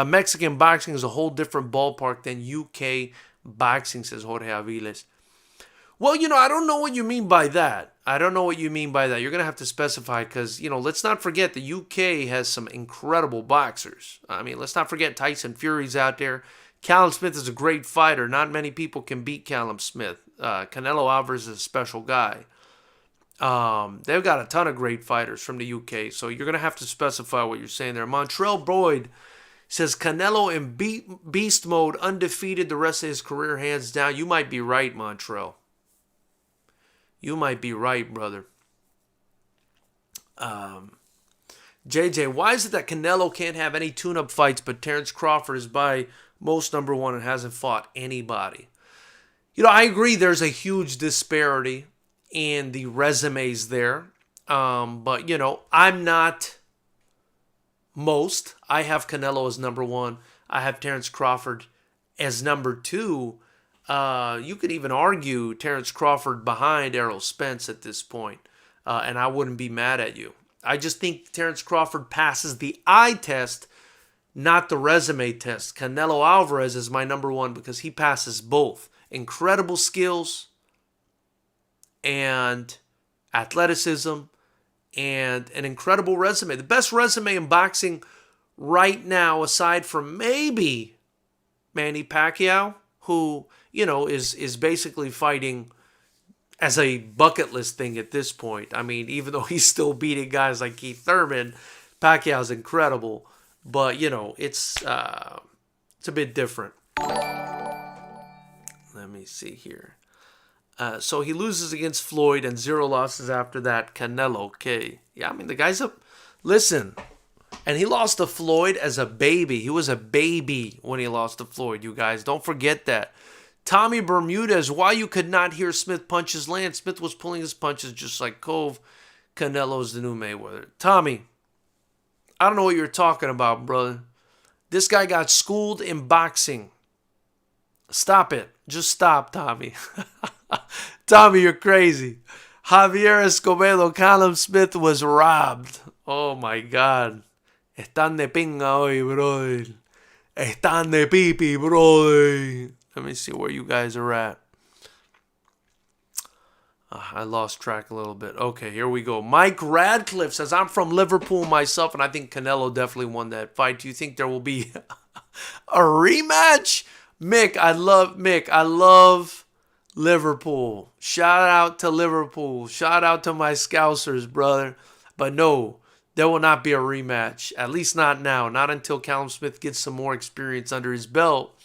Mexican boxing is a whole different ballpark than UK boxing, says Jorge Aviles. Well, I don't know what you mean by that. You're going to have to specify because, let's not forget the UK has some incredible boxers. I mean, let's not forget Tyson Fury's out there. Callum Smith is a great fighter. Not many people can beat Callum Smith. Canelo Alvarez is a special guy. They've got a ton of great fighters from the UK, so you're going to have to specify what you're saying there. Montrell Boyd says Canelo in beast mode, undefeated the rest of his career, hands down. You might be right, Montrell. You might be right, brother. JJ, why is it that Canelo can't have any tune-up fights, but Terrence Crawford is by most number one and hasn't fought anybody? I agree there's a huge disparity in the resumes there. But, I'm not most. I have Canelo as number one. I have Terrence Crawford as number two. You could even argue Terrence Crawford behind Errol Spence at this point, and I wouldn't be mad at you. I just think Terrence Crawford passes the eye test, not the resume test. Canelo Alvarez is my number one because he passes both. Incredible skills and athleticism and an incredible resume. The best resume in boxing right now, aside from maybe Manny Pacquiao, who, is basically fighting as a bucket list thing at this point. I mean, even though he's still beating guys like Keith Thurman, Pacquiao's incredible. But, it's a bit different. Let me see here. So he loses against Floyd and 0 losses after that. Canelo, okay. Yeah, I mean, the guy's up. Listen, and he lost to Floyd as a baby. He was a baby when he lost to Floyd, you guys. Don't forget that. Tommy Bermudez, why you could not hear Smith punches land. Smith was pulling his punches just like Cove. Canelo's the new Mayweather. Tommy, I don't know what you're talking about, brother. This guy got schooled in boxing. Stop it. Just stop, Tommy. Tommy, you're crazy. Javier Escobedo, Callum Smith was robbed. Oh, my God. Están de pinga hoy, brother. Están de pipi, brother. Let me see where you guys are at. I lost track a little bit. Okay, here we go. Mike Radcliffe says, I'm from Liverpool myself, and I think Canelo definitely won that fight. Do you think there will be a rematch? Mick, I love Liverpool. Shout out to Liverpool. Shout out to my Scousers, brother. But no, there will not be a rematch. At least not now. Not until Callum Smith gets some more experience under his belt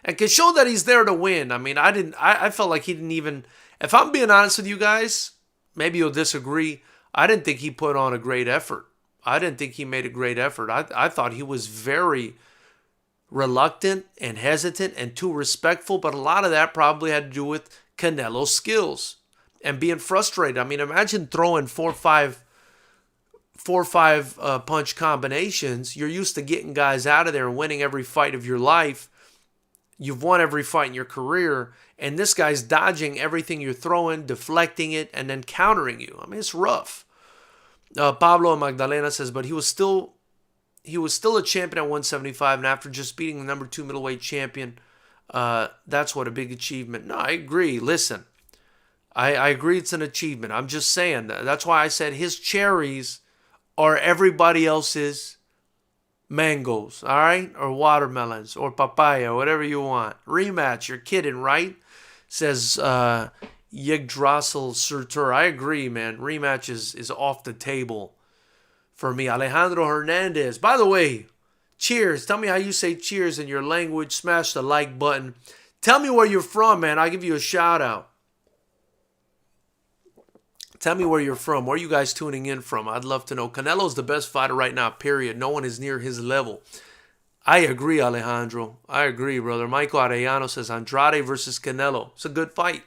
and can show that he's there to win. I mean, I felt like he didn't even, if I'm being honest with you guys, maybe you'll disagree. I didn't think he put on a great effort. I didn't think he made a great effort. I thought he was very reluctant and hesitant and too respectful, but a lot of that probably had to do with Canelo's skills and being frustrated. I mean, imagine throwing four or five punch combinations. You're used to getting guys out of there and winning every fight of your life. You've won every fight in your career, and this guy's dodging everything you're throwing, deflecting it, and then countering you. I mean, it's rough. Pablo Magdalena says, but he was still a champion at 175, and after just beating the number 2 middleweight champion, that's what a big achievement. No, I agree. Listen, I agree it's an achievement. I'm just saying. That's why I said his cherries are everybody else's mangoes, all right? Or watermelons, or papaya, whatever you want. Rematch, you're kidding, right? Says Yggdrasil Surtur. I agree, man. Rematch is off the table for me. Alejandro Hernandez. By the way, cheers. Tell me how you say cheers in your language. Smash the like button. Tell me where you're from, man. I'll give you a shout out. Tell me where you're from. Where are you guys tuning in from? I'd love to know. Canelo's the best fighter right now, period. No one is near his level. I agree, Alejandro. I agree, brother. Michael Arellano says Andrade versus Canelo. It's a good fight.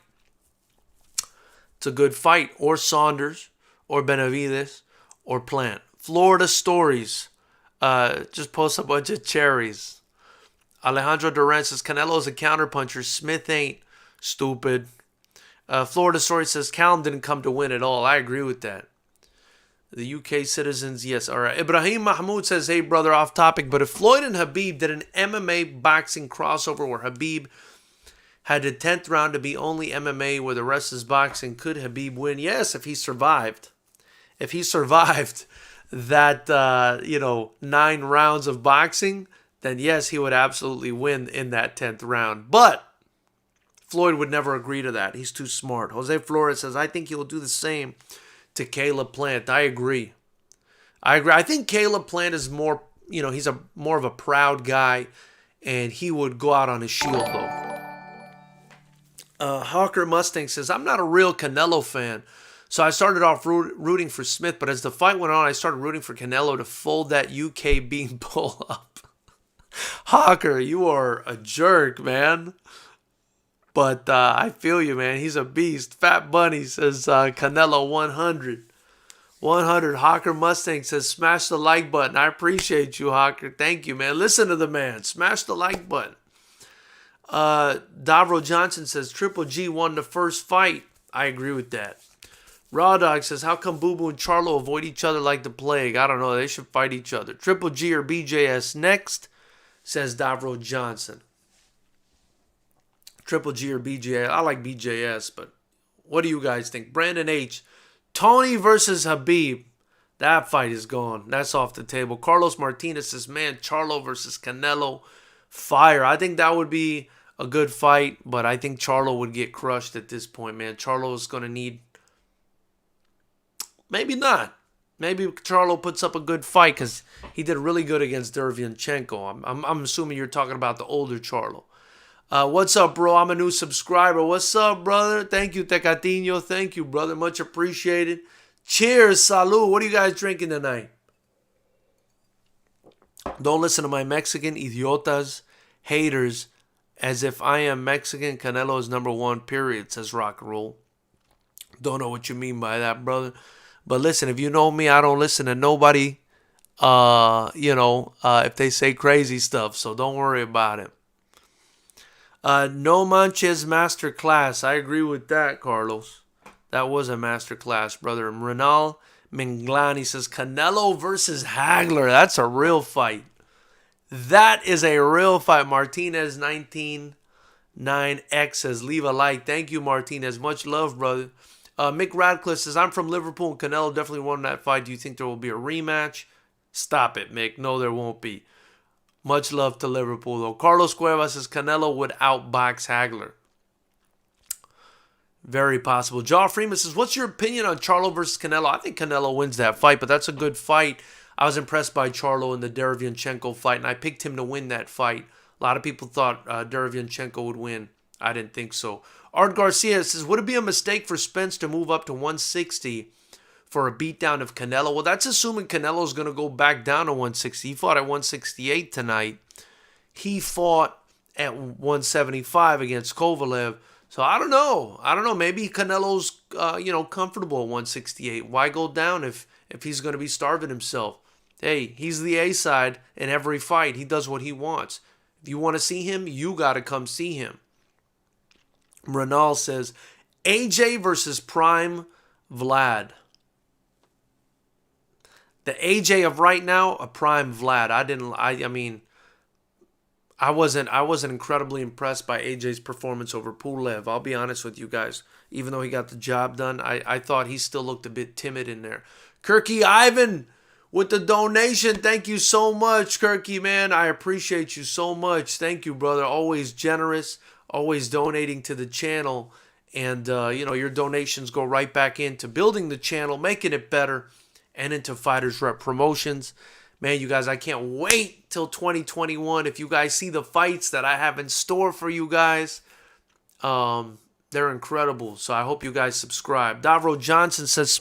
It's a good fight. Or Saunders, or Benavides, or Plant. Florida Stories. Just post a bunch of cherries. Alejandro Duran says Canelo's a counterpuncher. Smith ain't. Stupid. Florida Story says Callum didn't come to win at all. I agree with that. The UK citizens, yes. All right. Ibrahim Mahmoud says, hey, brother, off topic, but if Floyd and Khabib did an MMA boxing crossover where Khabib had the 10th round to be only MMA where the rest is boxing, could Khabib win? Yes, if he survived. If he survived that, 9 rounds of boxing, then yes, he would absolutely win in that 10th round. But Floyd would never agree to that. He's too smart. Jose Flores says, I think he'll do the same to Caleb Plant. I agree. I think Caleb Plant is more, he's more of a proud guy, and he would go out on his shield, though. Hawker Mustang says, I'm not a real Canelo fan, so I started off rooting for Smith, but as the fight went on, I started rooting for Canelo to fold that UK bean pull up. Hawker, you are a jerk, man. But I feel you, man. He's a beast. Fat Bunny says Canelo 100. 100. Hawker Mustang says smash the like button. I appreciate you, Hawker. Thank you, man. Listen to the man. Smash the like button. Davro Johnson says Triple G won the first fight. I agree with that. Raw Dog says, how come Boo Boo and Charlo avoid each other like the plague? I don't know. They should fight each other. Triple G or BJS next, says Davro Johnson. Triple G or BJS. I like BJS, but what do you guys think? Brandon H. Tony versus Khabib. That fight is gone. That's off the table. Carlos Martinez says, man, Charlo versus Canelo. Fire. I think that would be a good fight, but I think Charlo would get crushed at this point, man. Charlo is going to need... Maybe not. Maybe Charlo puts up a good fight because he did really good against Derevyanchenko. I'm assuming you're talking about the older Charlo. What's up, bro? I'm a new subscriber. What's up, brother? Thank you, Tecatino. Thank you, brother. Much appreciated. Cheers, salud. What are you guys drinking tonight? Don't listen to my Mexican idiotas, haters, as if I am Mexican. Canelo is number 1, period, says Rock and Roll. Don't know what you mean by that, brother. But listen, if you know me, I don't listen to nobody, if they say crazy stuff. So don't worry about it. No Manches Masterclass. I agree with that, Carlos. That was a masterclass, brother. Renal Minglani says Canelo versus Hagler. That's a real fight. That is a real fight. Martinez 199X says leave a like. Thank you, Martinez. Much love, brother. Mick Radcliffe says, I'm from Liverpool and Canelo definitely won that fight. Do you think there will be a rematch? Stop it, Mick. No, there won't be. Much love to Liverpool, though. Carlos Cuevas says Canelo would outbox Hagler. Very possible. Jaw Freeman says, what's your opinion on Charlo versus Canelo? I think Canelo wins that fight, but that's a good fight. I was impressed by Charlo in the Derevyanchenko fight, and I picked him to win that fight. A lot of people thought Derevyanchenko would win. I didn't think so. Art Garcia says, would it be a mistake for Spence to move up to 160 for a beatdown of Canelo? Well, that's assuming Canelo's going to go back down to 160. He fought at 168 tonight. He fought at 175 against Kovalev. So I don't know. Maybe Canelo's comfortable at 168. Why go down if he's going to be starving himself? Hey, he's the A side in every fight. He does what he wants. If you want to see him, you got to come see him. Renal says, AJ versus Prime Vlad. The AJ of right now, a Prime Vlad. I wasn't incredibly impressed by AJ's performance over Pulev. I'll be honest with you guys. Even though he got the job done, I thought he still looked a bit timid in there. Kirky Ivan with the donation. Thank you so much, Kirky, man. I appreciate you so much. Thank you, brother. Always generous, always donating to the channel. And, your donations go right back into building the channel, making it better, and into Fighters Rep Promotions. Man, you guys, I can't wait till 2021. If you guys see the fights that I have in store for you guys, they're incredible. So I hope you guys subscribe. Davro Johnson says,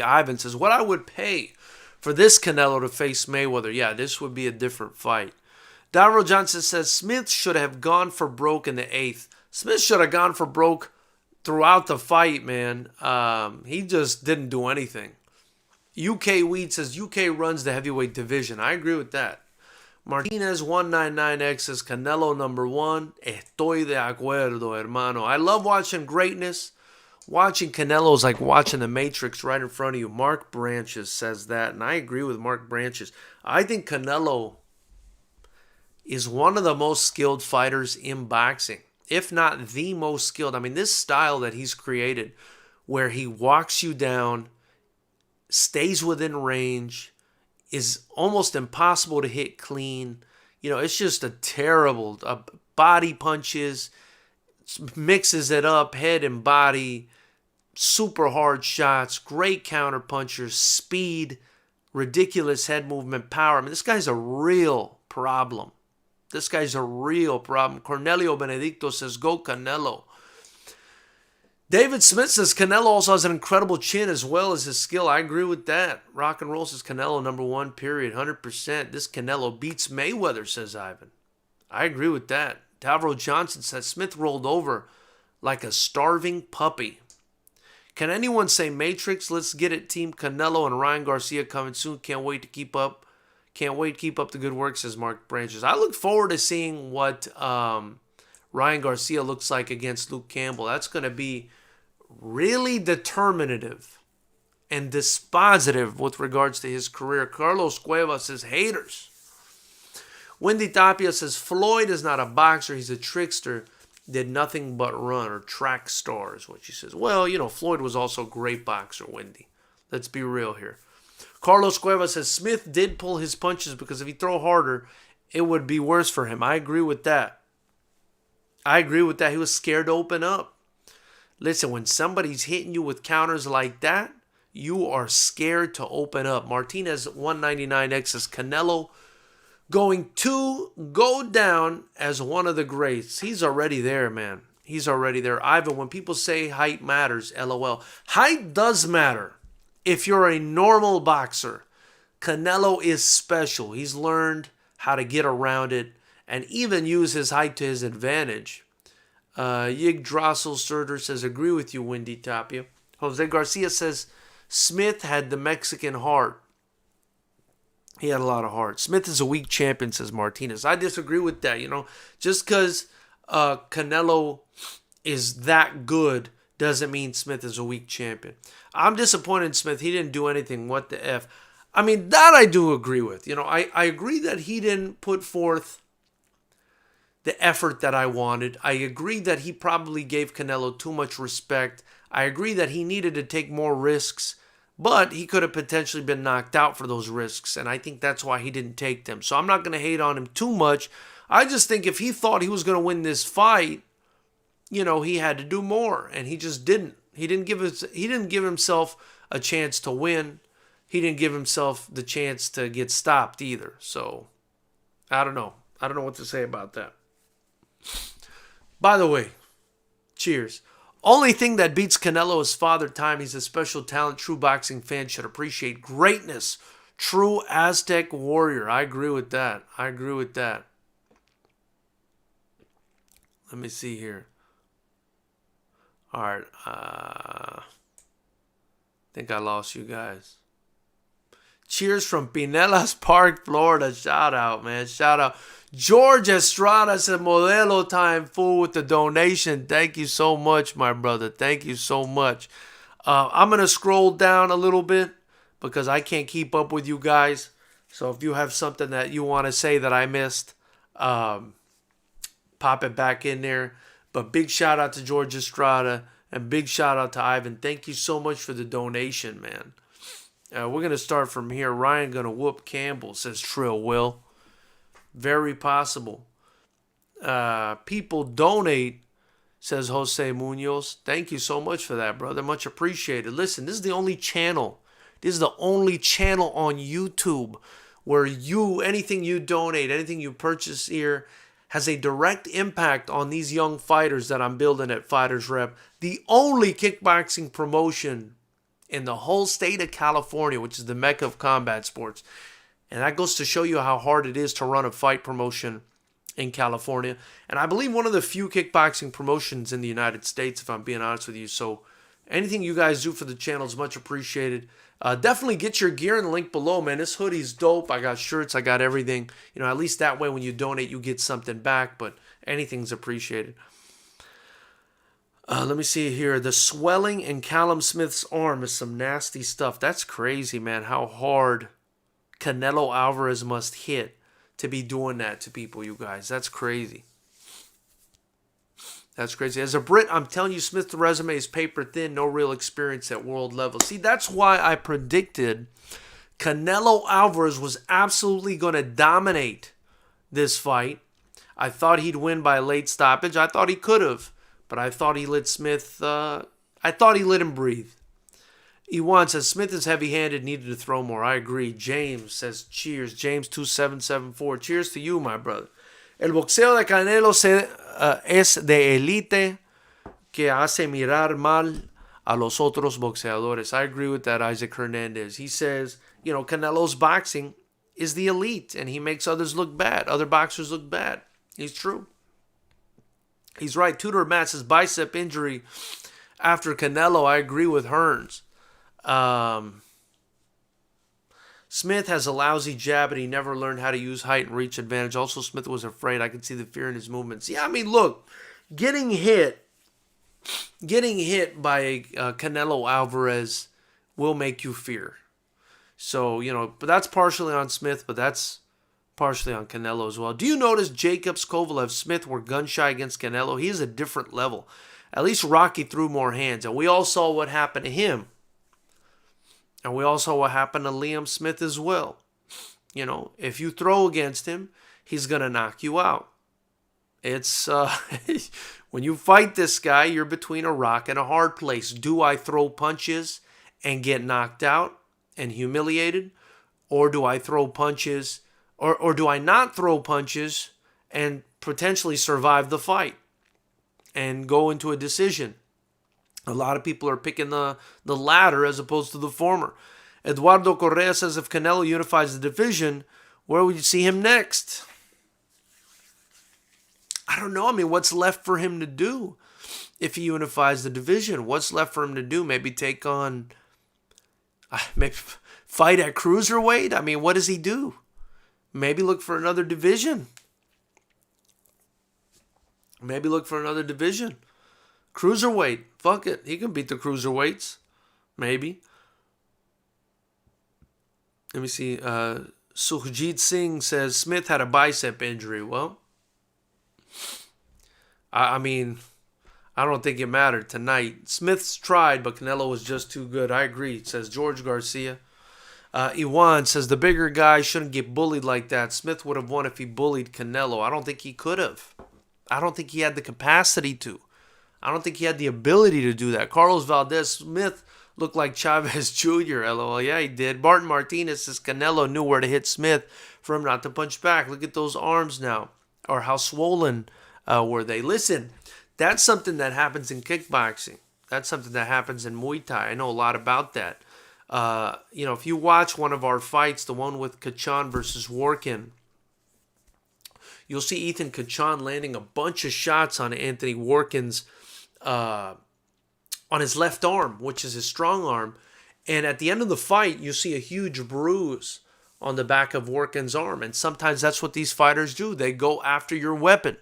Ivan says, what I would pay for this Canelo to face Mayweather. Yeah, this would be a different fight. Davro Johnson says, Smith should have gone for broke in the 8th. Smith should have gone for broke throughout the fight, man. He just didn't do anything. UK Weed says UK runs the heavyweight division. I agree with that. Martinez 199X says Canelo number 1. Estoy de acuerdo, hermano. I love watching greatness. Watching Canelo is like watching the Matrix right in front of you. Mark Branches says that, and I agree with Mark Branches. I think Canelo is one of the most skilled fighters in boxing, if not the most skilled. I mean, this style that he's created where he walks you down, stays within range, is almost impossible to hit clean. It's just a terrible body punches, mixes it up, head and body, super hard shots, great counter punchers, speed, ridiculous head movement, power. I mean, this guy's a real problem. Cornelio Benedicto says, go Canelo. David Smith says Canelo also has an incredible chin as well as his skill. I agree with that. Rock and Roll says Canelo number 1, period. 100%. This Canelo beats Mayweather, says Ivan. I agree with that. Davro Johnson says Smith rolled over like a starving puppy. Can anyone say Matrix? Let's get it, Team Canelo and Ryan Garcia coming soon. Can't wait to keep up the good work, says Mark Branches. I look forward to seeing what Ryan Garcia looks like against Luke Campbell. That's going to be really determinative and dispositive with regards to his career. Carlos Cuevas says haters. Wendy Tapia says Floyd is not a boxer, he's a trickster. Did nothing but run, or track star is what she says. Well, Floyd was also a great boxer, Wendy. Let's be real here. Carlos Cuevas says Smith did pull his punches because if he throw harder, it would be worse for him. I agree with that. He was scared to open up. Listen, when somebody's hitting you with counters like that, you are scared to open up. Martinez 199X says Canelo going to go down as one of the greats. He's already there, man. He's already there. Ivan, when people say height matters, LOL. Height does matter if you're a normal boxer. Canelo is special. He's learned how to get around it and even use his height to his advantage. Yggdrasil Surter says, agree with you, Wendy Tapia. Jose Garcia says, Smith had the Mexican heart. He had a lot of heart. Smith is a weak champion, says Martinez. I disagree with that. Just because Canelo is that good doesn't mean Smith is a weak champion. I'm disappointed in Smith. He didn't do anything. What the F? I mean, that I do agree with. I agree that he didn't put forth the effort that I wanted. I agree that he probably gave Canelo too much respect. I agree that he needed to take more risks, but he could have potentially been knocked out for those risks, and I think that's why he didn't take them. So I'm not going to hate on him too much. I just think if he thought he was going to win this fight, he had to do more, and he just didn't. He didn't give himself a chance to win. He didn't give himself the chance to get stopped either. So I don't know. I don't know what to say about that. By the way, cheers. Only thing that beats Canelo is Father Time. He's a special talent. True boxing fans should appreciate greatness. True Aztec warrior. I agree with that. Let me see here. All right. I think I lost you guys. Cheers from Pinellas Park, Florida. Shout out, man. Shout out. George Estrada said Modelo Time Fool with the donation. Thank you so much, my brother. Thank you so much. I'm going to scroll down a little bit because I can't keep up with you guys. So if you have something that you want to say that I missed, pop it back in there. But big shout out to George Estrada and big shout out to Ivan. Thank you so much for the donation, man. We're going to start from here. Ryan going to whoop Campbell, says Trill Will. Very possible. People donate, says Jose Munoz. Thank you so much for that, brother. Much appreciated. Listen, this is the only channel. This is the only channel on YouTube where anything you donate, anything you purchase here has a direct impact on these young fighters that I'm building at Fighters Rep. The only kickboxing promotion in the whole state of California, which is the mecca of combat sports. And that goes to show you how hard it is to run a fight promotion in California. And I believe one of the few kickboxing promotions in the United States, if I'm being honest with you. So anything you guys do for the channel is much appreciated. Definitely get your gear in the link below, man. This hoodie's dope. I got shirts. I got everything. At least that way when you donate, you get something back. But anything's appreciated. Let me see here. The swelling in Callum Smith's arm is some nasty stuff. That's crazy, man. How hard Canelo Alvarez must hit to be doing that to people, you guys. That's crazy. That's crazy. As a Brit, I'm telling you, Smith's resume is paper thin, no real experience at world level. See, that's why I predicted Canelo Alvarez was absolutely going to dominate this fight. I thought he'd win by a late stoppage. I thought he could have. But I thought he let Smith, I thought he let him breathe. Ewan says, Smith is heavy-handed, needed to throw more. I agree. James says, cheers. James 2774. Cheers to you, my brother. El boxeo de Canelo es de élite que hace mirar mal a los otros boxeadores. I agree with that, Isaac Hernandez. He says, Canelo's boxing is the elite, and he makes others look bad. Other boxers look bad. He's true. He's right. Tudor Matt says bicep injury after Canelo. I agree with Hearns. Smith has a lousy jab, but he never learned how to use height and reach advantage. Also, Smith was afraid. I could see the fear in his movements. Yeah, I mean, look, getting hit by Canelo Alvarez will make you fear. So, but that's partially on Smith, but that's partially on Canelo as well. Do you notice Jacobs, Kovalev, Smith were gun-shy against Canelo? He's a different level. At least Rocky threw more hands, and we all saw what happened to him. And we all saw what happened to Liam Smith as well. If you throw against him, he's going to knock you out. It's when you fight this guy, you're between a rock and a hard place. Do I throw punches and get knocked out and humiliated? Or do I throw punches... Or do I not throw punches and potentially survive the fight and go into a decision? A lot of people are picking the latter as opposed to the former. Eduardo Correa says if Canelo unifies the division, where would you see him next? I don't know. I mean, what's left for him to do if he unifies the division? What's left for him to do? Maybe take on... Maybe fight at cruiserweight? I mean, what does he do? Maybe look for another division. Cruiserweight. Fuck it. He can beat the cruiserweights. Maybe. Let me see. Sukhjit Singh says Smith had a bicep injury. Well, I mean, I don't think it mattered tonight. Smith's tried, but Canelo was just too good. I agree, says George Garcia. Iwan says the bigger guy shouldn't get bullied like that. Smith would have won if he bullied Canelo. I don't think he could have. I don't think he had the capacity to. I don't think he had the ability to do that. Carlos Valdez Smith looked like Chavez Jr. LOL. Yeah, he did. Martin Martinez says Canelo knew where to hit Smith for him not to punch back. Look at those arms now. Or how swollen were they? Listen, that's something that happens in kickboxing. That's something that happens in Muay Thai. I know a lot about that. If you watch one of our fights, the one with Kachan versus Workin, you'll see Ethan Kachan landing a bunch of shots on Anthony Workin's on his left arm, which is his strong arm. And at the end of the fight, you see a huge bruise on the back of Workin's arm. And sometimes that's what these fighters do. They go after your weapon.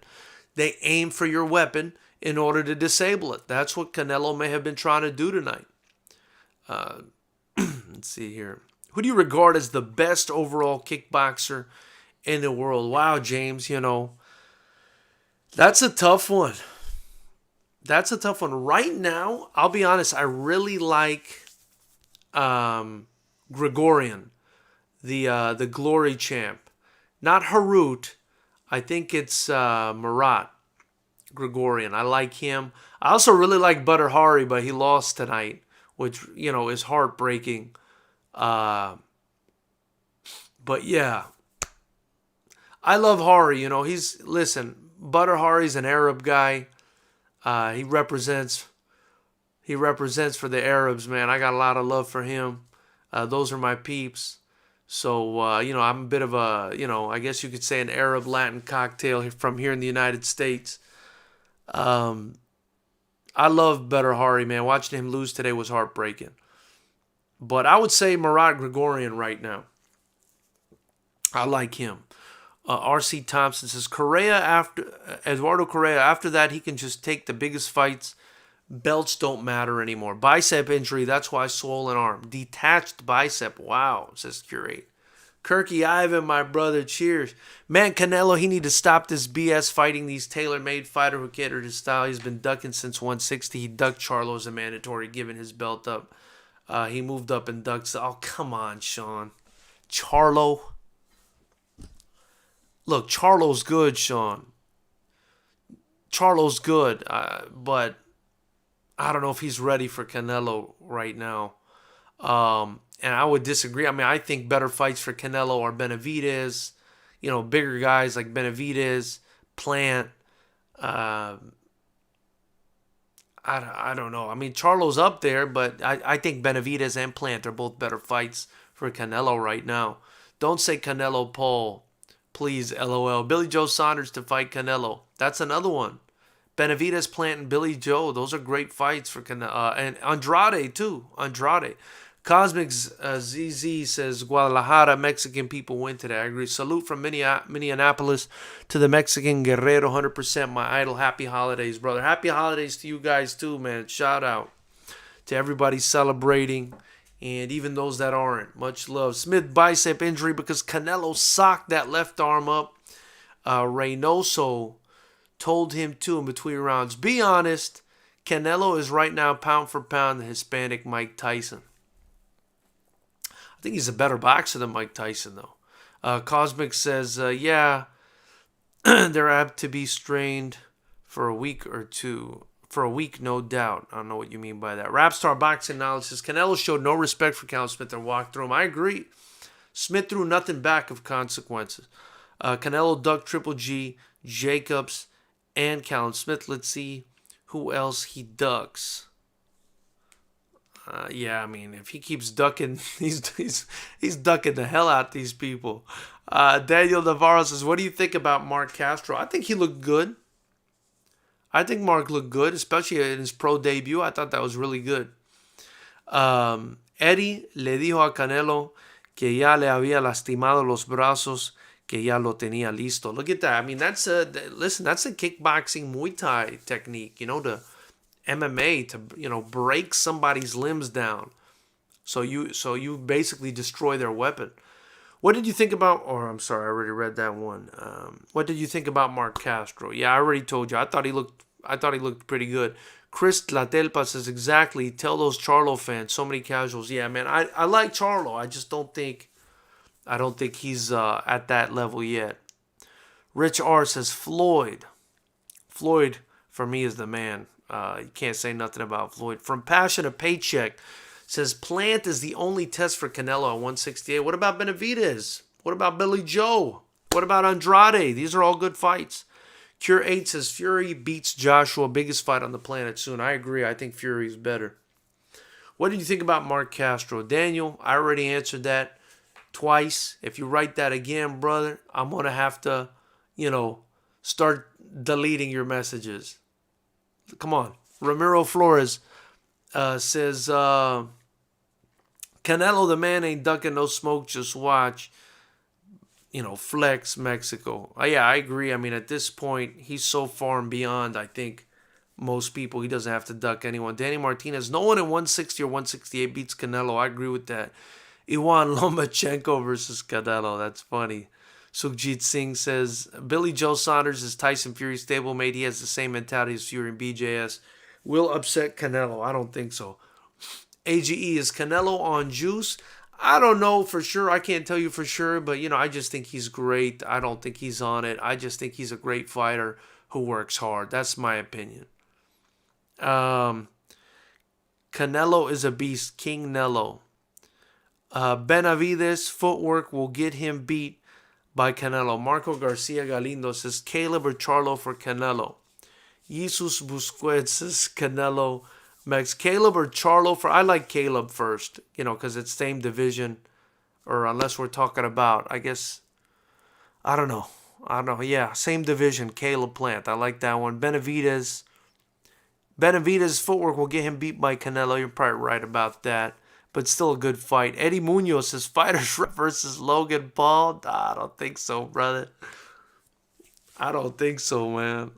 They aim for your weapon in order to disable it. That's what Canelo may have been trying to do tonight. Let's see here. Who do you regard as the best overall kickboxer in the world? Wow, James, that's a tough one. That's a tough one. Right now, I'll be honest, I really like Gregorian, the Glory champ. Not Harut. I think it's Marat Gregorian. I like him. I also really like Badr Hari, but he lost tonight, which, is heartbreaking. But yeah, I love Hari. Badr Hari's an Arab guy. He represents for the Arabs, man. I got a lot of love for him. Those are my peeps. So, I'm a bit of a, I guess you could say an Arab Latin cocktail from here in the United States. I love Badr Hari, man. Watching him lose today was heartbreaking. But I would say Marat Gregorian right now. I like him. R.C. Thompson says Eduardo Correa, after that, he can just take the biggest fights. Belts don't matter anymore. Bicep injury, that's why swollen arm. Detached bicep, wow, says Curate. Kirky Ivan, my brother, cheers. Man, Canelo, he need to stop this BS fighting these tailor-made fighter who cater to his style. He's been ducking since 160. He ducked Charlo as a mandatory, giving his belt up. He moved up and ducked. Oh, come on, Sean. Charlo. Look, Charlo's good, Sean. Charlo's good, but I don't know if he's ready for Canelo right now. And I would disagree. I mean, I think better fights for Canelo are Benavidez, bigger guys like Benavidez, Plant. I don't know. I mean, Charlo's up there, but I think Benavidez and Plant are both better fights for Canelo right now. Don't say Canelo Paul. Please, LOL. Billy Joe Saunders to fight Canelo. That's another one. Benavidez, Plant, and Billy Joe. Those are great fights for Canelo. And Andrade, too. Andrade. Cosmic ZZ says, Guadalajara, Mexican people win today. I agree. Salute from Minneapolis to the Mexican Guerrero, 100% my idol. Happy holidays, brother. Happy holidays to you guys, too, man. Shout out to everybody celebrating. And even those that aren't. Much love. Smith bicep injury because Canelo socked that left arm up. Reynoso told him to in between rounds. Be honest, Canelo is right now pound for pound the Hispanic Mike Tyson. I think he's a better boxer than Mike Tyson, though. Cosmic says, yeah, they're apt to be strained for a week or two. For a week, no doubt. I don't know what you mean by that. Rapstar Boxing Knowledge says, Canelo showed no respect for Callum Smith and walked through him. I agree. Smith threw nothing back of consequences. Canelo ducked Triple G, Jacobs, and Callum Smith. Let's see who else he ducks. Yeah, I mean, if he keeps ducking, he's ducking the hell out these people. Daniel Navarro says, what do you think about Mark Castro? I think he looked good. I think Mark looked good, especially in his pro debut. I thought that was really good. Eddie le dijo a Canelo que ya le había lastimado los brazos, que ya lo tenía listo. Look at that. I mean, that's a kickboxing Muay Thai technique, to MMA, to, break somebody's limbs down. So you basically destroy their weapon. What did you think about, or I'm sorry, I already read that one. What did you think about Mark Castro? Yeah, I already told you. I thought he looked pretty good. Chris Tlatelpa says exactly. Tell those Charlo fans. So many casuals. Yeah, man. I like Charlo. I just don't think he's at that level yet. Rich R says Floyd. Floyd for me is the man. You can't say nothing about Floyd. From Passion to Paycheck says Plant is the only test for Canelo at 168. What about Benavidez? What about Billy Joe? What about Andrade? These are all good fights. Cure 8 says Fury beats Joshua, biggest fight on the planet soon. I agree. I think Fury's better. What did you think about Mark Castro? Daniel, I already answered that twice. If you write that again, brother, I'm going to have to, start deleting your messages. Come on. Ramiro Flores says, Canelo the man ain't ducking no smoke, just watch. Flex Mexico. Yeah, I agree. I mean, at this point, he's so far and beyond, I think, most people. He doesn't have to duck anyone. Danny Martinez, no one in 160 or 168 beats Canelo. I agree with that. Iwan Lomachenko versus Canelo. That's funny. Sukhjit Singh says, Billy Joe Saunders is Tyson Fury's stablemate. He has the same mentality as Fury and BJS. Will upset Canelo. I don't think so. AGE, is Canelo on juice? I don't know for sure. I can't tell you for sure, but, I just think he's great. I don't think he's on it. I just think he's a great fighter who works hard. That's my opinion. Canelo is a beast. King Nello. Benavidez' footwork will get him beat by Canelo. Marco Garcia Galindo says Caleb or Charlo for Canelo. Jesus Busquets says Canelo. Max, Caleb or Charlo for... I like Caleb first, because it's same division. Or unless we're talking about, I guess... I don't know. Yeah, same division. Caleb Plant. I like that one. Benavidez' footwork will get him beat by Canelo. You're probably right about that. But still a good fight. Eddie Munoz says Fighters versus Logan Paul. Nah, I don't think so, brother. I don't think so, man.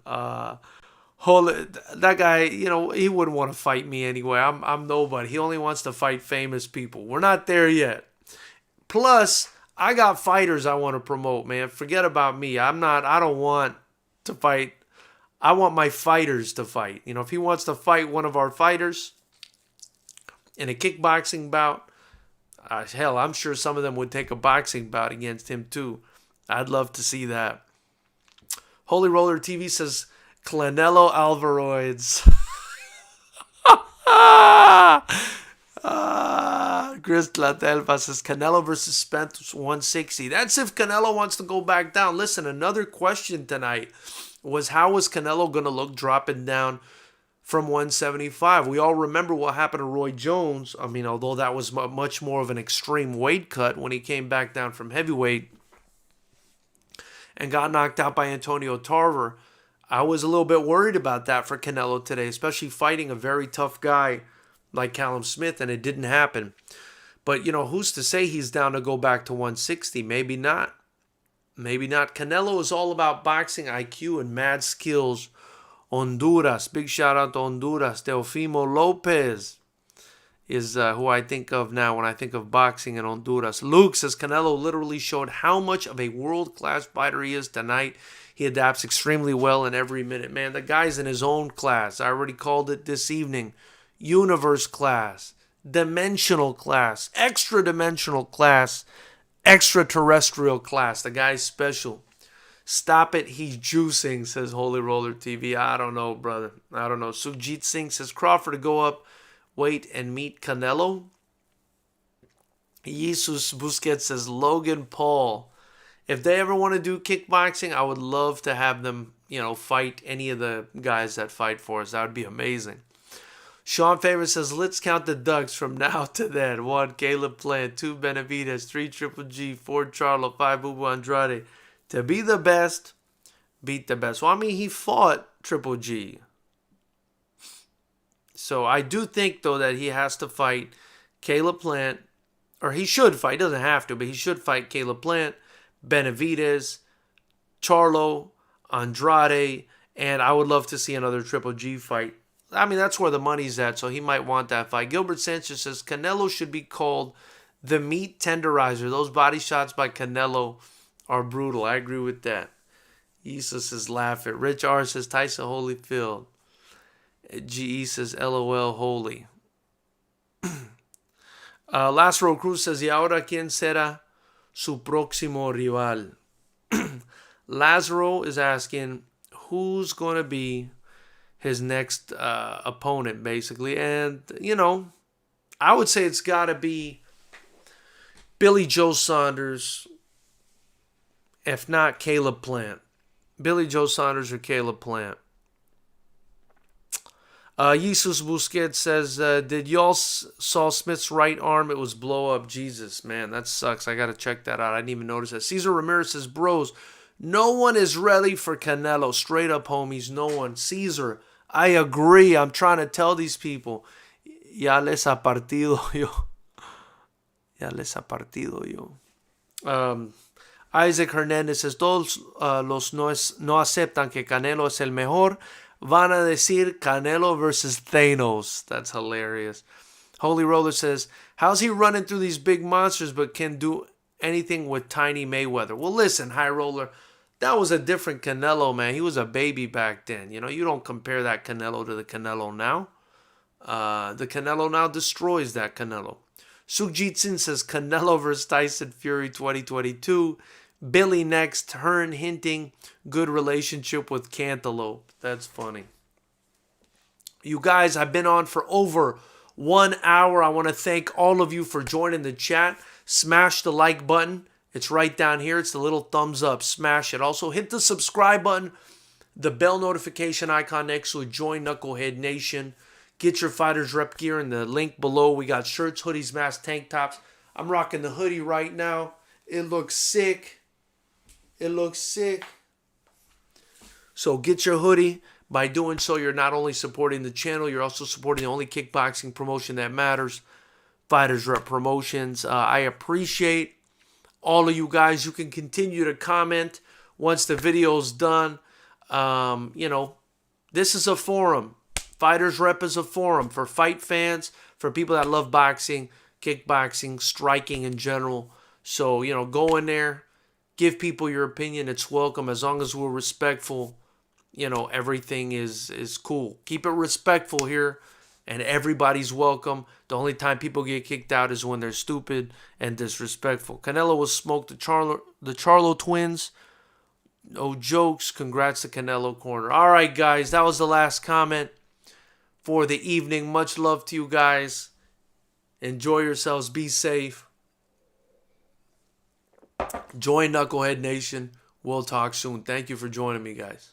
That guy, he wouldn't want to fight me anyway. I'm nobody. He only wants to fight famous people. We're not there yet. Plus, I got fighters I want to promote, man. Forget about me. I don't want to fight. I want my fighters to fight. If he wants to fight one of our fighters in a kickboxing bout, hell, I'm sure some of them would take a boxing bout against him too. I'd love to see that. Holy Roller TV says Canelo Alvarez. Chris Tlatelpa says Canelo versus Spence 160. That's if Canelo wants to go back down. Listen, another question tonight was how was Canelo going to look dropping down from 175? We all remember what happened to Roy Jones. I mean, although that was much more of an extreme weight cut when he came back down from heavyweight and got knocked out by Antonio Tarver. I was a little bit worried about that for Canelo today, especially fighting a very tough guy like Callum Smith, and it didn't happen. But, who's to say he's down to go back to 160? Maybe not. Maybe not. Canelo is all about boxing IQ and mad skills. Honduras. Big shout out to Honduras. Teofimo Lopez is who I think of now when I think of boxing in Honduras. Luke says Canelo literally showed how much of a world-class fighter he is tonight. He adapts extremely well in every minute. Man, the guy's in his own class. I already called it this evening. Universe class. Dimensional class. Extra-dimensional class. Extraterrestrial class. The guy's special. Stop it, he's juicing, says Holy Roller TV. I don't know, brother. I don't know. Sukhjit Singh says Crawford to go up, wait, and meet Canelo. Jesus Busquets says Logan Paul. If they ever want to do kickboxing, I would love to have them, fight any of the guys that fight for us. That would be amazing. Sean Favor says, let's count the ducks from now to then. 1, Caleb Plant. 2, Benavidez. 3, Triple G. 4, Charlo. 5, Bubu Andrade. To be the best, beat the best. Well, I mean, he fought Triple G. So I do think, though, that he has to fight Caleb Plant. Or he should fight. He doesn't have to, but he should fight Caleb Plant, Benavidez, Charlo, Andrade, and I would love to see another Triple G fight. I mean, that's where the money's at, so he might want that fight. Gilbert Sanchez says Canelo should be called the meat tenderizer. Those body shots by Canelo are brutal. I agree with that. Issa says laugh it. Rich R says Tyson Holyfield. GE says LOL holy. Lázaro Cruz says, ¿Y ahora quién será su próximo rival? Lázaro is asking who's going to be his next opponent, basically. And, you know, I would say it's got to be Billy Joe Saunders, if not Caleb Plant. Billy Joe Saunders or Caleb Plant. Jesus Busquets says, did y'all saw Smith's right arm? It was blow up. Jesus, man, that sucks. I got to check that out. I didn't even notice that. Cesar Ramirez says, bros, no one is ready for Canelo. Straight up, homies, no one. Cesar, I agree. I'm trying to tell these people. Ya les ha partido yo. Ya les ha partido yo. Isaac Hernandez says, todos los no aceptan que Canelo es el mejor. Van a decir Canelo versus Thanos. That's hilarious. Holy Roller says, how's he running through these big monsters but can do anything with tiny Mayweather? Well, listen, High Roller, that was a different Canelo, man. He was a baby back then. You know, you don't compare that Canelo to the Canelo now. The Canelo now destroys that Canelo. Sukhjit Singh says, Canelo versus Tyson Fury 2022. Billy next. Hearn hinting good relationship with Cantaloupe. That's funny. You guys, I've been on for over 1 hour. I want to thank all of you for joining the chat. Smash the like button. It's right down here. It's the little thumbs up. Smash it. Also, hit the subscribe button. The bell notification icon next to it. Join Knucklehead Nation. Get your Fighters Rep gear in the link below. We got shirts, hoodies, masks, tank tops. I'm rocking the hoodie right now. It looks sick. It looks sick. So get your hoodie. By doing so, you're not only supporting the channel, you're also supporting the only kickboxing promotion that matters, Fighters Rep Promotions. I appreciate all of you guys. You can continue to comment once the video's done. You know, this is a forum. Fighters Rep is a forum for fight fans, for people that love boxing, kickboxing, striking in general. So, you know, go in there. Give people your opinion. It's welcome. As long as we're respectful, you know, everything is cool. Keep it respectful here, and everybody's welcome. The only time people get kicked out is when they're stupid and disrespectful. Canelo was smoked. The Charlo twins. No jokes. Congrats to Canelo Corner. All right, guys. That was the last comment for the evening. Much love to you guys. Enjoy yourselves. Be safe. Join Knucklehead Nation. We'll talk soon. Thank you for joining me, guys.